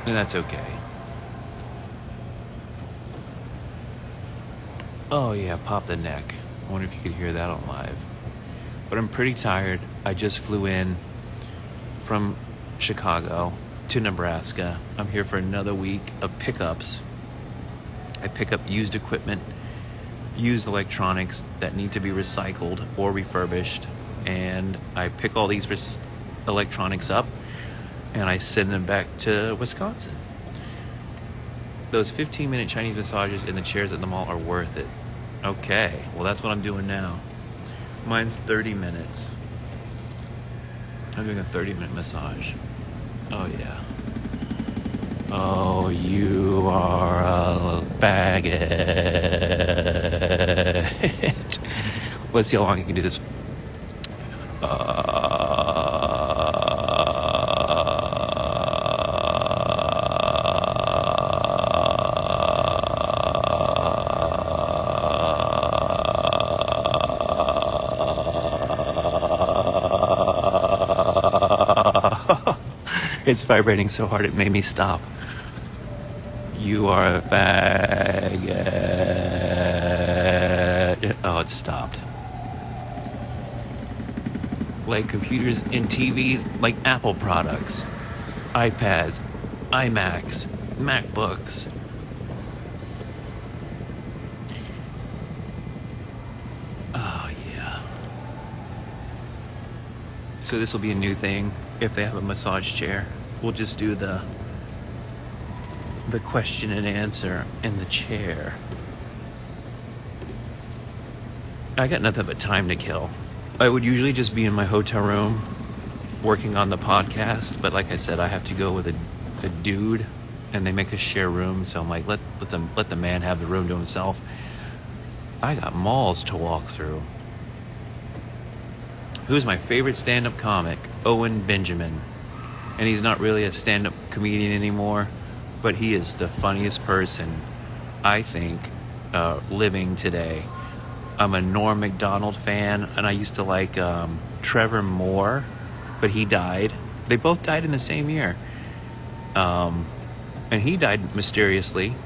And that's okay. Oh yeah, pop the neck. I wonder if you could hear that on live. But I'm pretty tired. I just flew in from Chicago to Nebraska. I'm here for another week of pickups. I pick up used equipment, used electronics that need to be recycled or refurbished. And I pick all these electronics up and I send them back to Wisconsin. Those 15-minute Chinese massages in the chairs at the mall are worth it. Okay, well that's what I'm doing now. Mine's 30 minutes. I'm doing a 30-minute massage. Oh yeah. Oh, you are a faggot. Let's see how long I can do this. It's vibrating so hard it made me stop. You are a faggot. Oh, it stopped. Like computers and TVs, like Apple products, iPads, iMacs, MacBooks. Oh, yeah. So this will be a new thing. If they have a massage chair, we'll just do the question and answer in the chair. I got nothing but time to kill. I would usually just be in my hotel room working on the podcast, but like I said, I have to go with a dude, and they make us share rooms, so I'm like, let the man have the room to himself. I got malls to walk through. Who's my favorite stand-up comic? Owen Benjamin. And he's not really a stand-up comedian anymore, but he is the funniest person, I think, living today. I'm a Norm Macdonald fan, and I used to like Trevor Moore, but he died. They both died in the same year. And he died mysteriously.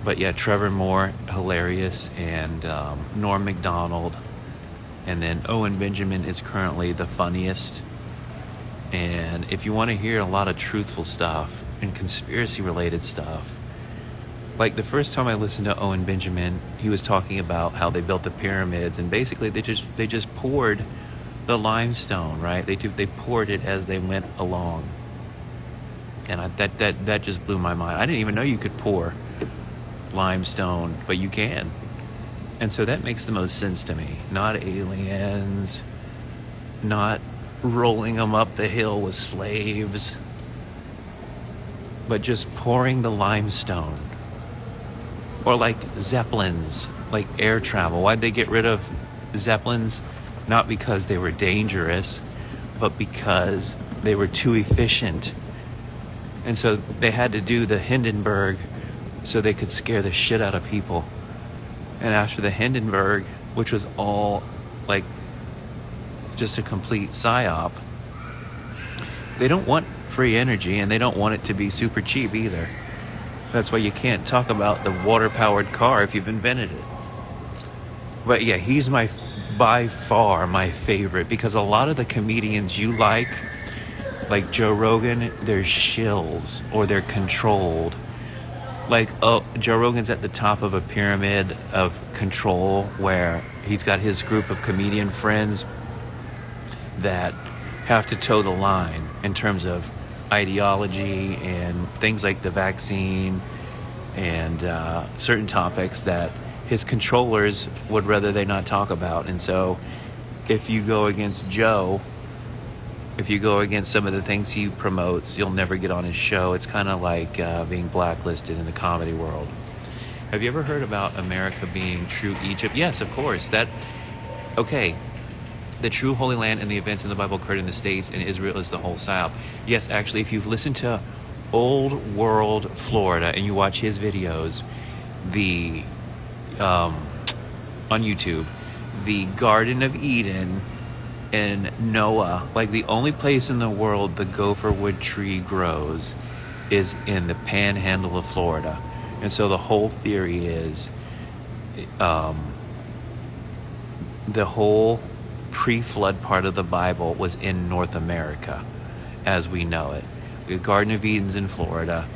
But yeah, Trevor Moore, hilarious, and Norm Macdonald. And then Owen Benjamin is currently the funniest. And if you want to hear a lot of truthful stuff and conspiracy-related stuff, like the first time I listened to Owen Benjamin, he was talking about how they built the pyramids, and basically they just poured the limestone, right? They poured it as they went along, and that just blew my mind. I didn't even know you could pour limestone, but you can. And so that makes the most sense to me. Not aliens, not rolling them up the hill with slaves, but just pouring the limestone. Or like Zeppelins, like air travel. Why'd they get rid of Zeppelins? Not because they were dangerous, but because they were too efficient. And so they had to do the Hindenburg so they could scare the shit out of people. And after the Hindenburg, which was all like just a complete psyop, they don't want free energy, and they don't want it to be super cheap either. That's why you can't talk about the water-powered car if you've invented it. But yeah, he's my by far my favorite, because a lot of the comedians you like Joe Rogan, they're shills or they're controlled. Like, oh, Joe Rogan's at the top of a pyramid of control where he's got his group of comedian friends that have to toe the line in terms of ideology and things like the vaccine and certain topics that his controllers would rather they not talk about. And so if you go against Joe, if you go against some of the things he promotes, you'll never get on his show. It's kind of like being blacklisted in the comedy world. Have you ever heard about America being true Egypt? Yes, of course. Okay. The true Holy Land and the events in the Bible occurred in the States, and Israel is the whole South. Yes, actually, if you've listened to Old World Florida and you watch his videos, on YouTube, the Garden of Eden and Noah, like the only place in the world the gopher wood tree grows is in the panhandle of Florida. And so the whole theory is the whole pre-flood part of the Bible was in North America as we know it. The Garden of Eden's in Florida.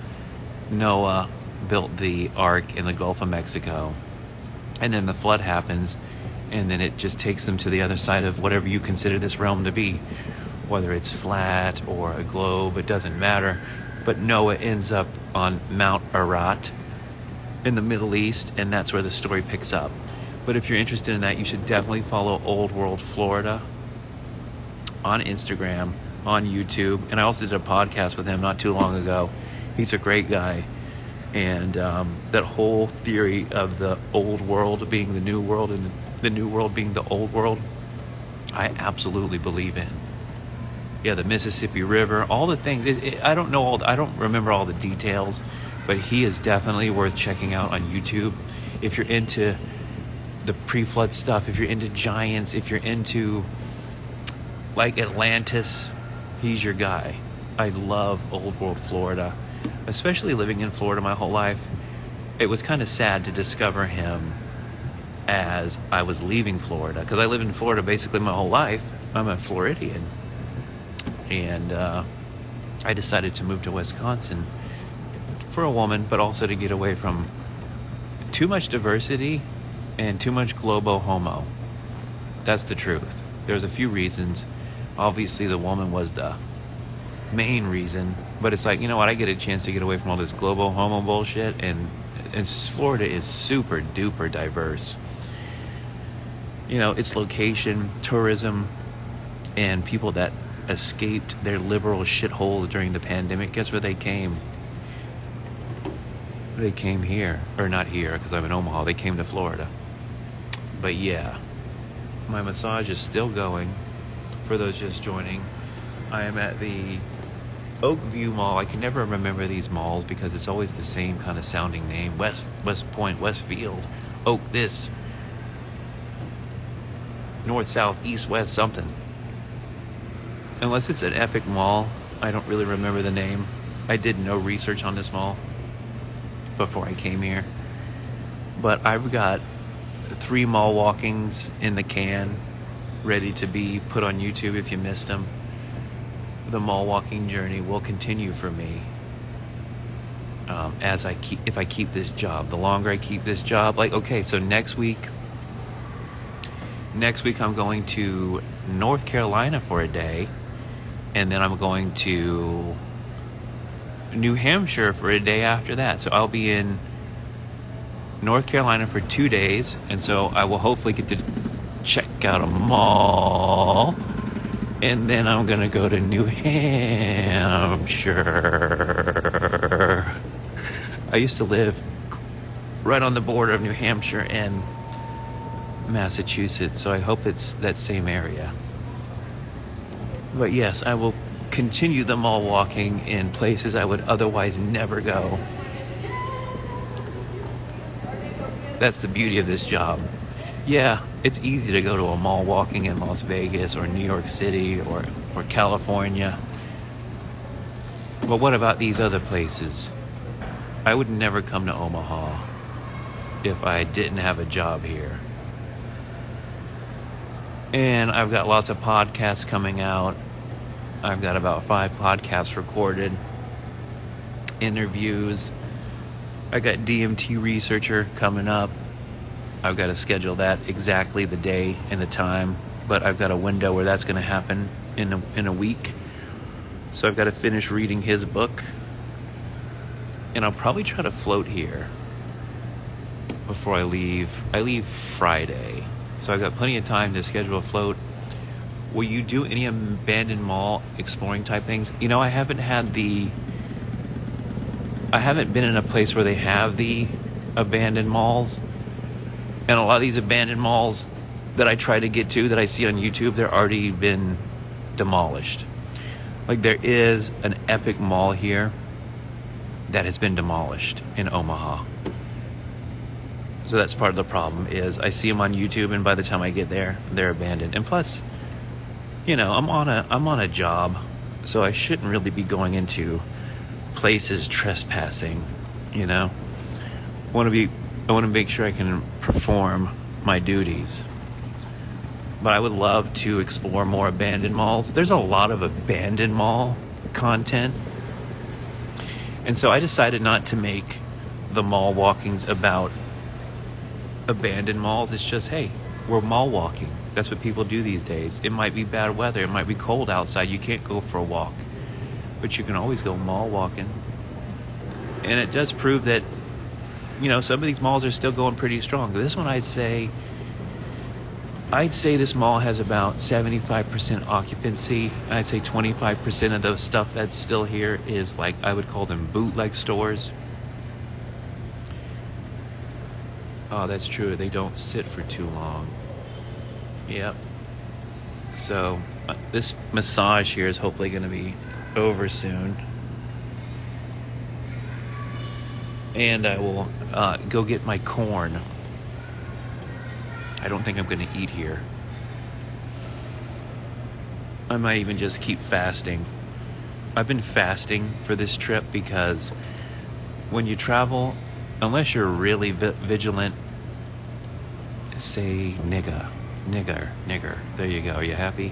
Noah built the ark in the Gulf of Mexico. And then the flood happens, and then it just takes them to the other side of whatever you consider this realm to be. Whether it's flat or a globe, it doesn't matter. But Noah ends up on Mount Ararat in the Middle East, and that's where the story picks up. But if you're interested in that, you should definitely follow Old World Florida on Instagram, on YouTube. And I also did a podcast with him not too long ago. He's a great guy. And that whole theory of the old world being the new world and the new world being the old world, I absolutely believe in. Yeah, the Mississippi River, all the things. I don't remember all the details, but he is definitely worth checking out on YouTube. If you're into the pre-flood stuff, if you're into giants, if you're into like Atlantis, he's your guy. I love Old World Florida. Especially living in Florida my whole life, it was kind of sad to discover him as I was leaving Florida, because I lived in Florida basically my whole life. I'm a Floridian, and I decided to move to Wisconsin for a woman, but also to get away from too much diversity and too much globo homo. That's the truth. There's a few reasons. Obviously the woman was the main reason, but it's like, you know what, I get a chance to get away from all this globo homo bullshit, and Florida is super duper diverse. You know, its location, tourism, and people that escaped their liberal shitholes during the pandemic. Guess where they came? They came here. Or not here, because I'm in Omaha. They came to Florida. But yeah, my massage is still going. For those just joining, I am at the Oakview Mall. I can never remember these malls because it's always the same kind of sounding name. West Point, Westfield, Oak this, North, South, East, West, something. Unless it's an epic mall, I don't really remember the name. I did no research on this mall before I came here. But I've got 3 mall walkings in the can ready to be put on YouTube if you missed them. The mall walking journey will continue for me if I keep this job. The longer I keep this job, like, okay, so next week I'm going to North Carolina for a day, and then I'm going to New Hampshire for a day after that. So I'll be in North Carolina for 2 days, and so I will hopefully get to check out a mall. And then I'm going to go to New Hampshire. I used to live right on the border of New Hampshire and Massachusetts, so I hope it's that same area. But yes, I will continue the mall walking in places I would otherwise never go. That's the beauty of this job. Yeah, it's easy to go to a mall walking in Las Vegas or New York City or California. But what about these other places? I would never come to Omaha if I didn't have a job here. And I've got lots of podcasts coming out. I've got about 5 podcasts recorded, interviews. I got DMT researcher coming up. I've got to schedule that exactly the day and the time, but I've got a window where that's going to happen in a week. So I've got to finish reading his book, and I'll probably try to float here before I leave. I leave Friday, so I've got plenty of time to schedule a float. Will you do any abandoned mall exploring type things? You know, I haven't been in a place where they have the abandoned malls. And a lot of these abandoned malls that I try to get to, that I see on YouTube, they're already been demolished. Like, there is an epic mall here that has been demolished in Omaha. So that's part of the problem, is I see them on YouTube, and by the time I get there, they're abandoned. And plus, you know, I'm on a job, so I shouldn't really be going into places trespassing, you know. I want to make sure I can perform my duties. But I would love to explore more abandoned malls. There's a lot of abandoned mall content. And so I decided not to make the mall walkings about abandoned malls. It's just, hey, we're mall walking. That's what people do these days. It might be bad weather. It might be cold outside. You can't go for a walk. But you can always go mall walking. And it does prove that, you know, some of these malls are still going pretty strong. This one, I'd say this mall has about 75% occupancy. I'd say 25% of those stuff that's still here is, like, I would call them bootleg stores. Oh, that's true. They don't sit for too long. Yep. So this massage here is hopefully going to be over soon. And I will go get my corn. I don't think I'm going to eat here. I might even just keep fasting. I've been fasting for this trip because when you travel, unless you're really vigilant, say nigger. There you go. Are you happy?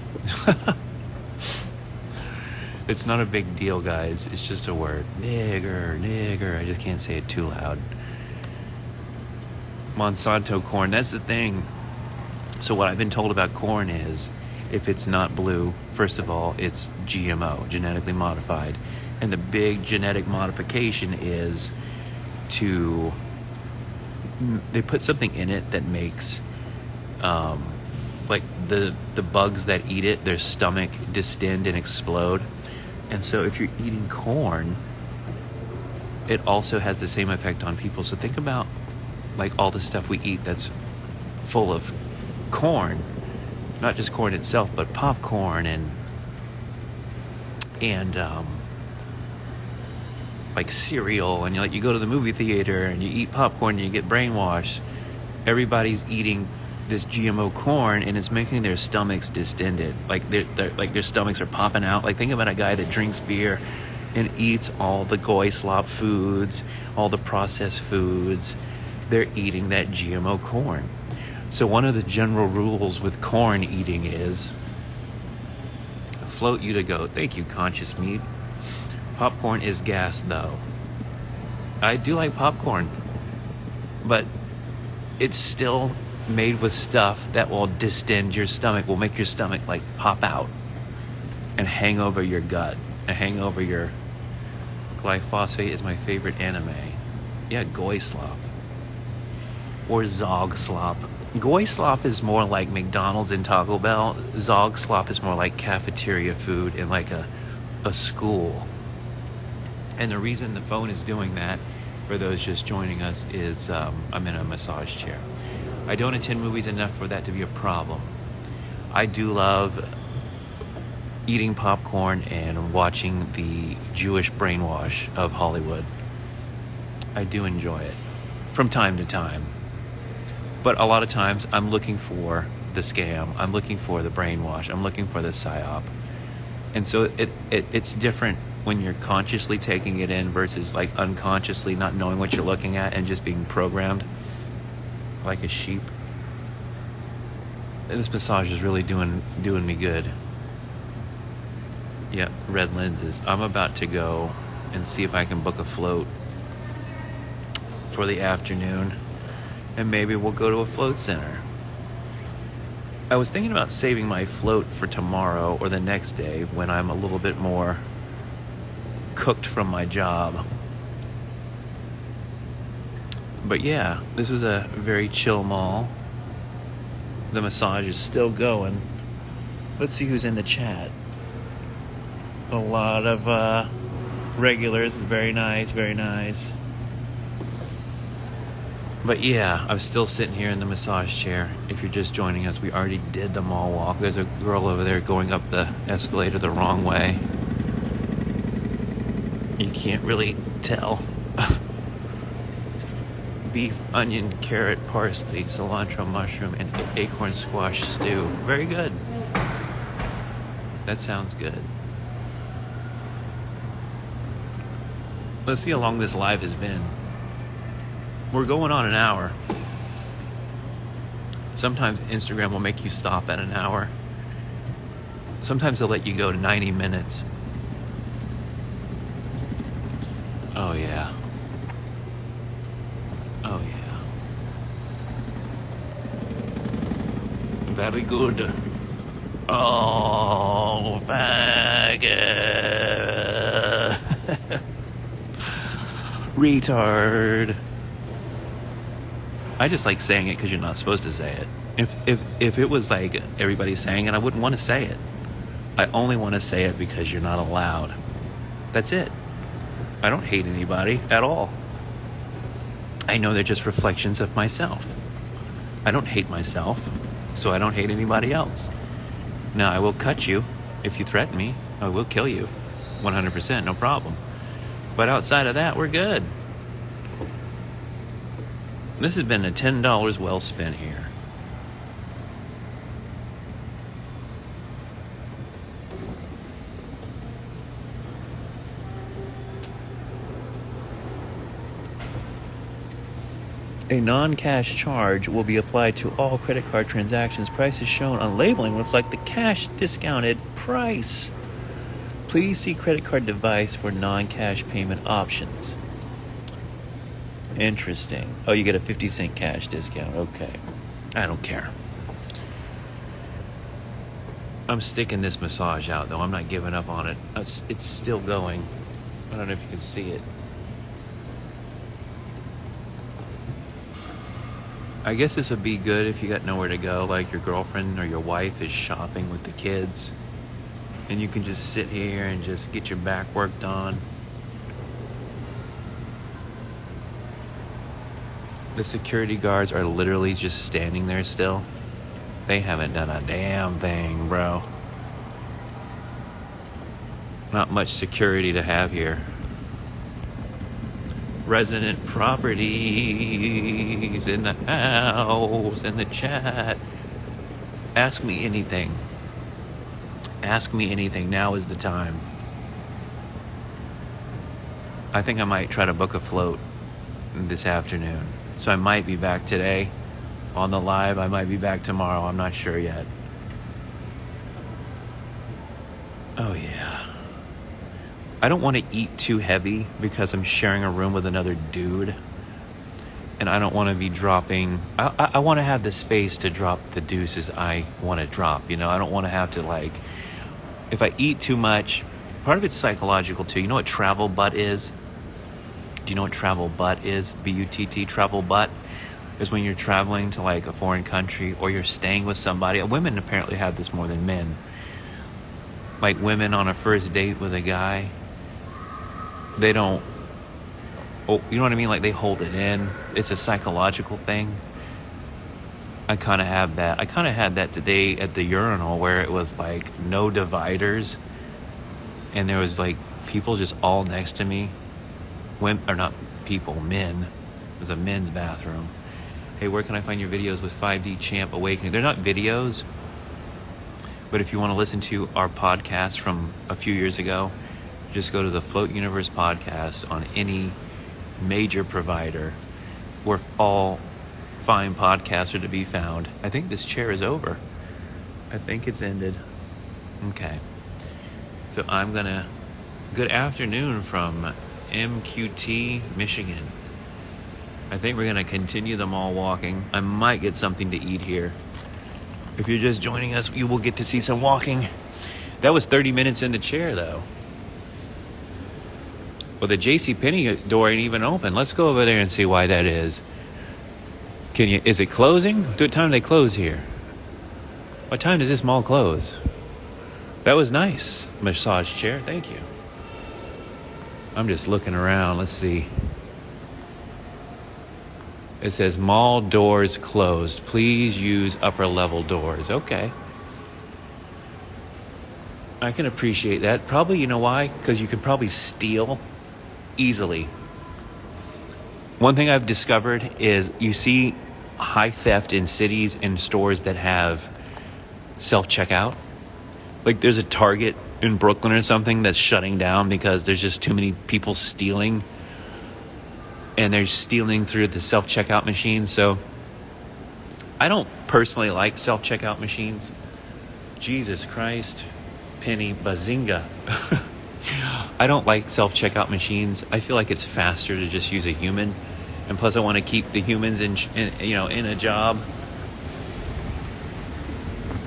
It's not a big deal, guys. It's just a word. Nigger. I just can't say it too loud. Monsanto corn, that's the thing. So what I've been told about corn is, if it's not blue, first of all, it's GMO, genetically modified. And the big genetic modification is they put something in it that makes like the bugs that eat it, their stomach distend and explode. And so if you're eating corn, it also has the same effect on people. So think about, like, all the stuff we eat that's full of corn, not just corn itself, but popcorn and like cereal, and you go to the movie theater and you eat popcorn and you get brainwashed. Everybody's eating this GMO corn, and it's making their stomachs distended. Like their stomachs are popping out. Like, think about a guy that drinks beer and eats all the goy slop foods, all the processed foods. They're eating that GMO corn. So one of the general rules with corn eating is, float you to go. Thank you, Conscious Meat. Popcorn is gas, though. I do like popcorn, but it's still made with stuff that will distend your stomach, will make your stomach, like, pop out and hang over your gut and hang over your... Glyphosate is my favorite anime. Yeah, goy slop. Or Zog slop. Goy slop is more like McDonald's and Taco Bell. Zog slop is more like cafeteria food in, like, a school. And the reason the phone is doing that, for those just joining us, is I'm in a massage chair. I don't attend movies enough for that to be a problem. I do love eating popcorn and watching the Jewish brainwash of Hollywood. I do enjoy it from time to time. But a lot of times I'm looking for the scam. I'm looking for the brainwash. I'm looking for the psyop. And so it's different when you're consciously taking it in versus, like, unconsciously not knowing what you're looking at and just being programmed like a sheep. This massage is really doing me good. Yep, red lenses. I'm about to go and see if I can book a float for the afternoon, and maybe we'll go to a float center. I was thinking about saving my float for tomorrow or the next day when I'm a little bit more cooked from my job. But yeah, this was a very chill mall. The massage is still going. Let's see who's in the chat. A lot of regulars. Very nice, very nice. But yeah, I'm still sitting here in the massage chair. If you're just joining us, we already did the mall walk. There's a girl over there going up the escalator the wrong way. You can't really tell. Beef, onion, carrot, parsley, cilantro, mushroom, and acorn squash stew. Very good. That sounds good. Let's see how long this live has been. We're going on an hour. Sometimes Instagram will make you stop at an hour. Sometimes they'll let you go to 90 minutes. Oh yeah. Oh yeah. Very good. Oh, faggot. Retard. I just like saying it because you're not supposed to say it. If it was like everybody saying it, I wouldn't want to say it. I only want to say it because you're not allowed. That's it. I don't hate anybody at all. I know they're just reflections of myself. I don't hate myself, so I don't hate anybody else. Now, I will cut you if you threaten me. I will kill you. 100%, no problem. But outside of that, we're good. This has been a $10 well spent here. A non-cash charge will be applied to all credit card transactions. Prices shown on labeling reflect the cash discounted price. Please see credit card device for non-cash payment options. Interesting. Oh, you get a 50-cent cash discount. Okay. I don't care. I'm sticking this massage out, though. I'm not giving up on it. It's still going. I don't know if you can see it. I guess this would be good if you got nowhere to go, like your girlfriend or your wife is shopping with the kids. And you can just sit here and just get your back worked on. The security guards are literally just standing there still. They haven't done a damn thing, bro. Not much security to have here. Resident properties in the house, in the chat. Ask me anything. Ask me anything. Now is the time. I think I might try to book a float this afternoon. So I might be back today on the live. I might be back tomorrow. I'm not sure yet. Oh, yeah. I don't want to eat too heavy because I'm sharing a room with another dude. And I don't want to be dropping... I want to have the space to drop the deuces I want to drop. You know, I don't want to have to, like... If I eat too much... Part of it's psychological, too. You know what travel butt is? Do you know what travel butt is? B-U-T-T, travel butt is when you're traveling to like a foreign country or you're staying with somebody. Women apparently have this more than men. Like women on a first date with a guy, they don't, oh, you know what I mean? Like they hold it in. It's a psychological thing. I kind of have that. I kind of had that today at the urinal where it was like no dividers. And there was like people just all next to me. Women, or not people, men. It was a men's bathroom. Hey, where can I find your videos with 5D Champ Awakening? They're not videos, but if you want to listen to our podcast from a few years ago, just go to the Float Universe podcast on any major provider. We're all fine podcasts are to be found. I think this chair is over. I think it's ended. Okay. So I'm gonna, good afternoon from MQT, Michigan. I think we're gonna continue the mall walking. I might get something to eat here. If you're just joining us, you will get to see some walking. That was 30 minutes in the chair though. Well, the JCPenney door ain't even open. Let's go over there and see why that is. Is it closing? What time do they close here? What time does this mall close? That was nice. Massage chair, thank you. I'm just looking around, let's see. It says mall doors closed. Please use upper level doors. Okay. I can appreciate that. Probably, you know why? Because you can probably steal easily. One thing I've discovered is you see high theft in cities and stores that have self-checkout. Like there's a Target in Brooklyn or something that's shutting down because there's just too many people stealing, and they're stealing through the self-checkout machine. So I don't personally like self-checkout machines. Jesus Christ, Penny Bazinga. I don't like self-checkout machines. I feel like it's faster to just use a human, and plus I want to keep the humans in a job.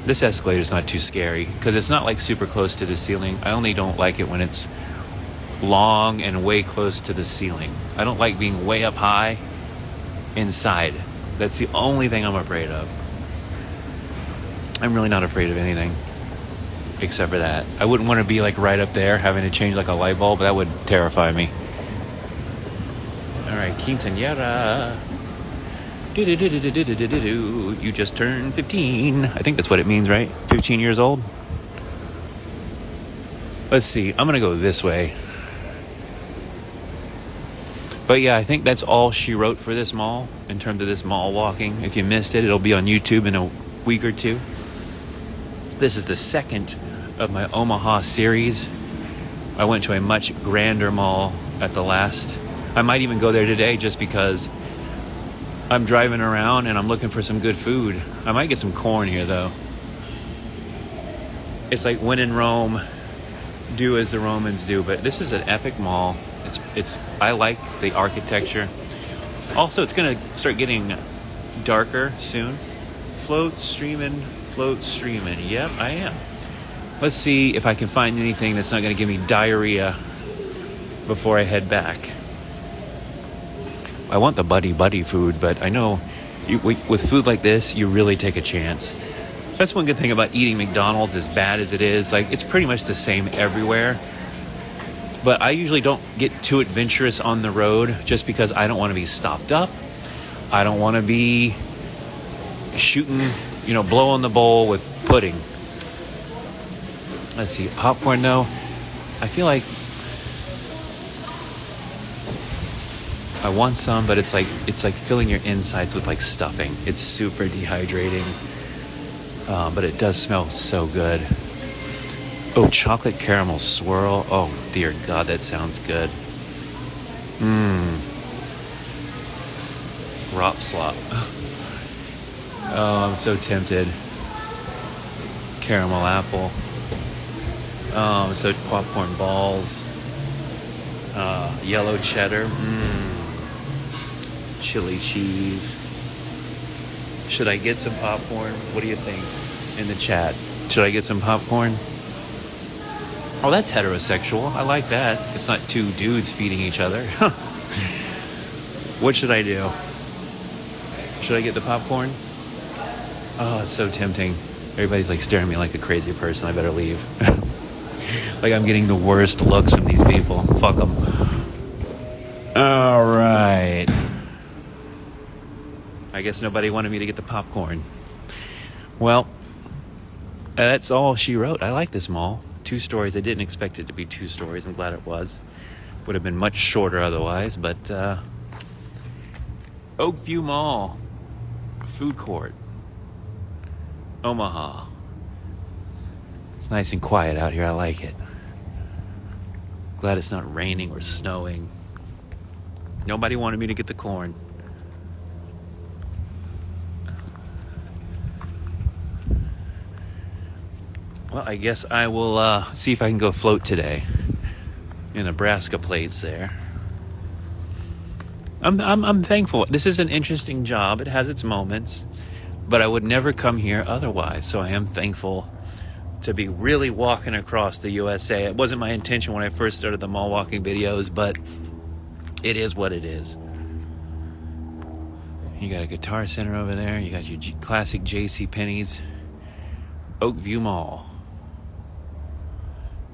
This escalator is not too scary because it's not like super close to the ceiling. I only don't like it when it's long and way close to the ceiling. I don't like being way up high inside. That's the only thing I'm afraid of. I'm really not afraid of anything except for that. I wouldn't want to be like right up there having to change like a light bulb. That would terrify me. All right, quinceañera. You just turned 15. I think that's what it means, right? 15 years old. Let's see. I'm going to go this way. But yeah, I think that's all she wrote for this mall in terms of this mall walking. If you missed it, it'll be on YouTube in a week or two. This is the second of my Omaha series. I went to a much grander mall at the last. I might even go there today just because I'm driving around and I'm looking for some good food. I might get some corn here though. It's like when in Rome, do as the Romans do. But this is an epic mall. I like the architecture. Also, it's gonna start getting darker soon. Float streaming. Yep, I am. Let's see if I can find anything that's not gonna give me diarrhea before I head back. I want the buddy food, but I know with food like this, you really take a chance. That's one good thing about eating McDonald's, as bad as it is. Like, it's pretty much the same everywhere. But I usually don't get too adventurous on the road just because I don't want to be stopped up. I don't want to be shooting, blowing the bowl with pudding. Let's see, popcorn though. I feel like I want some, but it's like filling your insides with like stuffing. It's super dehydrating, but it does smell so good. Oh, chocolate caramel swirl. Oh dear God, that sounds good. Rop slop. Oh, I'm so tempted. Caramel apple. So popcorn balls. Yellow cheddar. Chili cheese. Should I get some popcorn? What do you think in the chat? Should I get some popcorn? Oh, that's heterosexual. I like that. It's not two dudes feeding each other. What should I do? Should I get the popcorn? Oh, it's so tempting. Everybody's like staring at me like a crazy person. I better leave. Like I'm getting the worst looks from these people. Fuck them. All right. I guess nobody wanted me to get the popcorn. Well, that's all she wrote. I like this mall. 2 stories. I didn't expect it to be 2 stories. I'm glad it was. Would have been much shorter otherwise, but Oakview Mall, food court, Omaha. It's nice and quiet out here. I like it. Glad it's not raining or snowing. Nobody wanted me to get the corn. Well, I guess I will see if I can go float today. In Nebraska plates there. I'm thankful. This is an interesting job. It has its moments, but I would never come here otherwise. So I am thankful to be really walking across the USA. It wasn't my intention when I first started the mall walking videos, but it is what it is. You got a Guitar Center over there. You got your classic J.C. Penney's, Oakview Mall.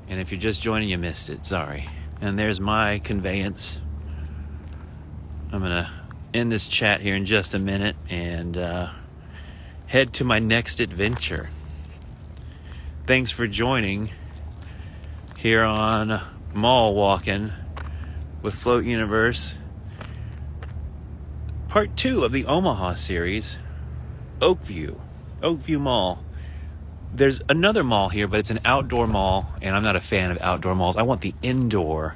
And if you're just joining, you missed it. Sorry. And there's my conveyance. I'm going to end this chat here in just a minute and head to my next adventure. Thanks for joining here on Mall Walking with Float Universe. Part 2 of the Omaha series, Oakview Mall. There's another mall here, but it's an outdoor mall, and I'm not a fan of outdoor malls. I want the indoor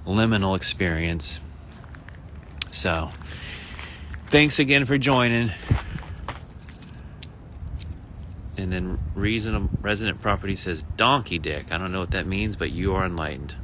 liminal experience. So, thanks again for joining. And then Resident Property says donkey dick. I don't know what that means, but you are enlightened.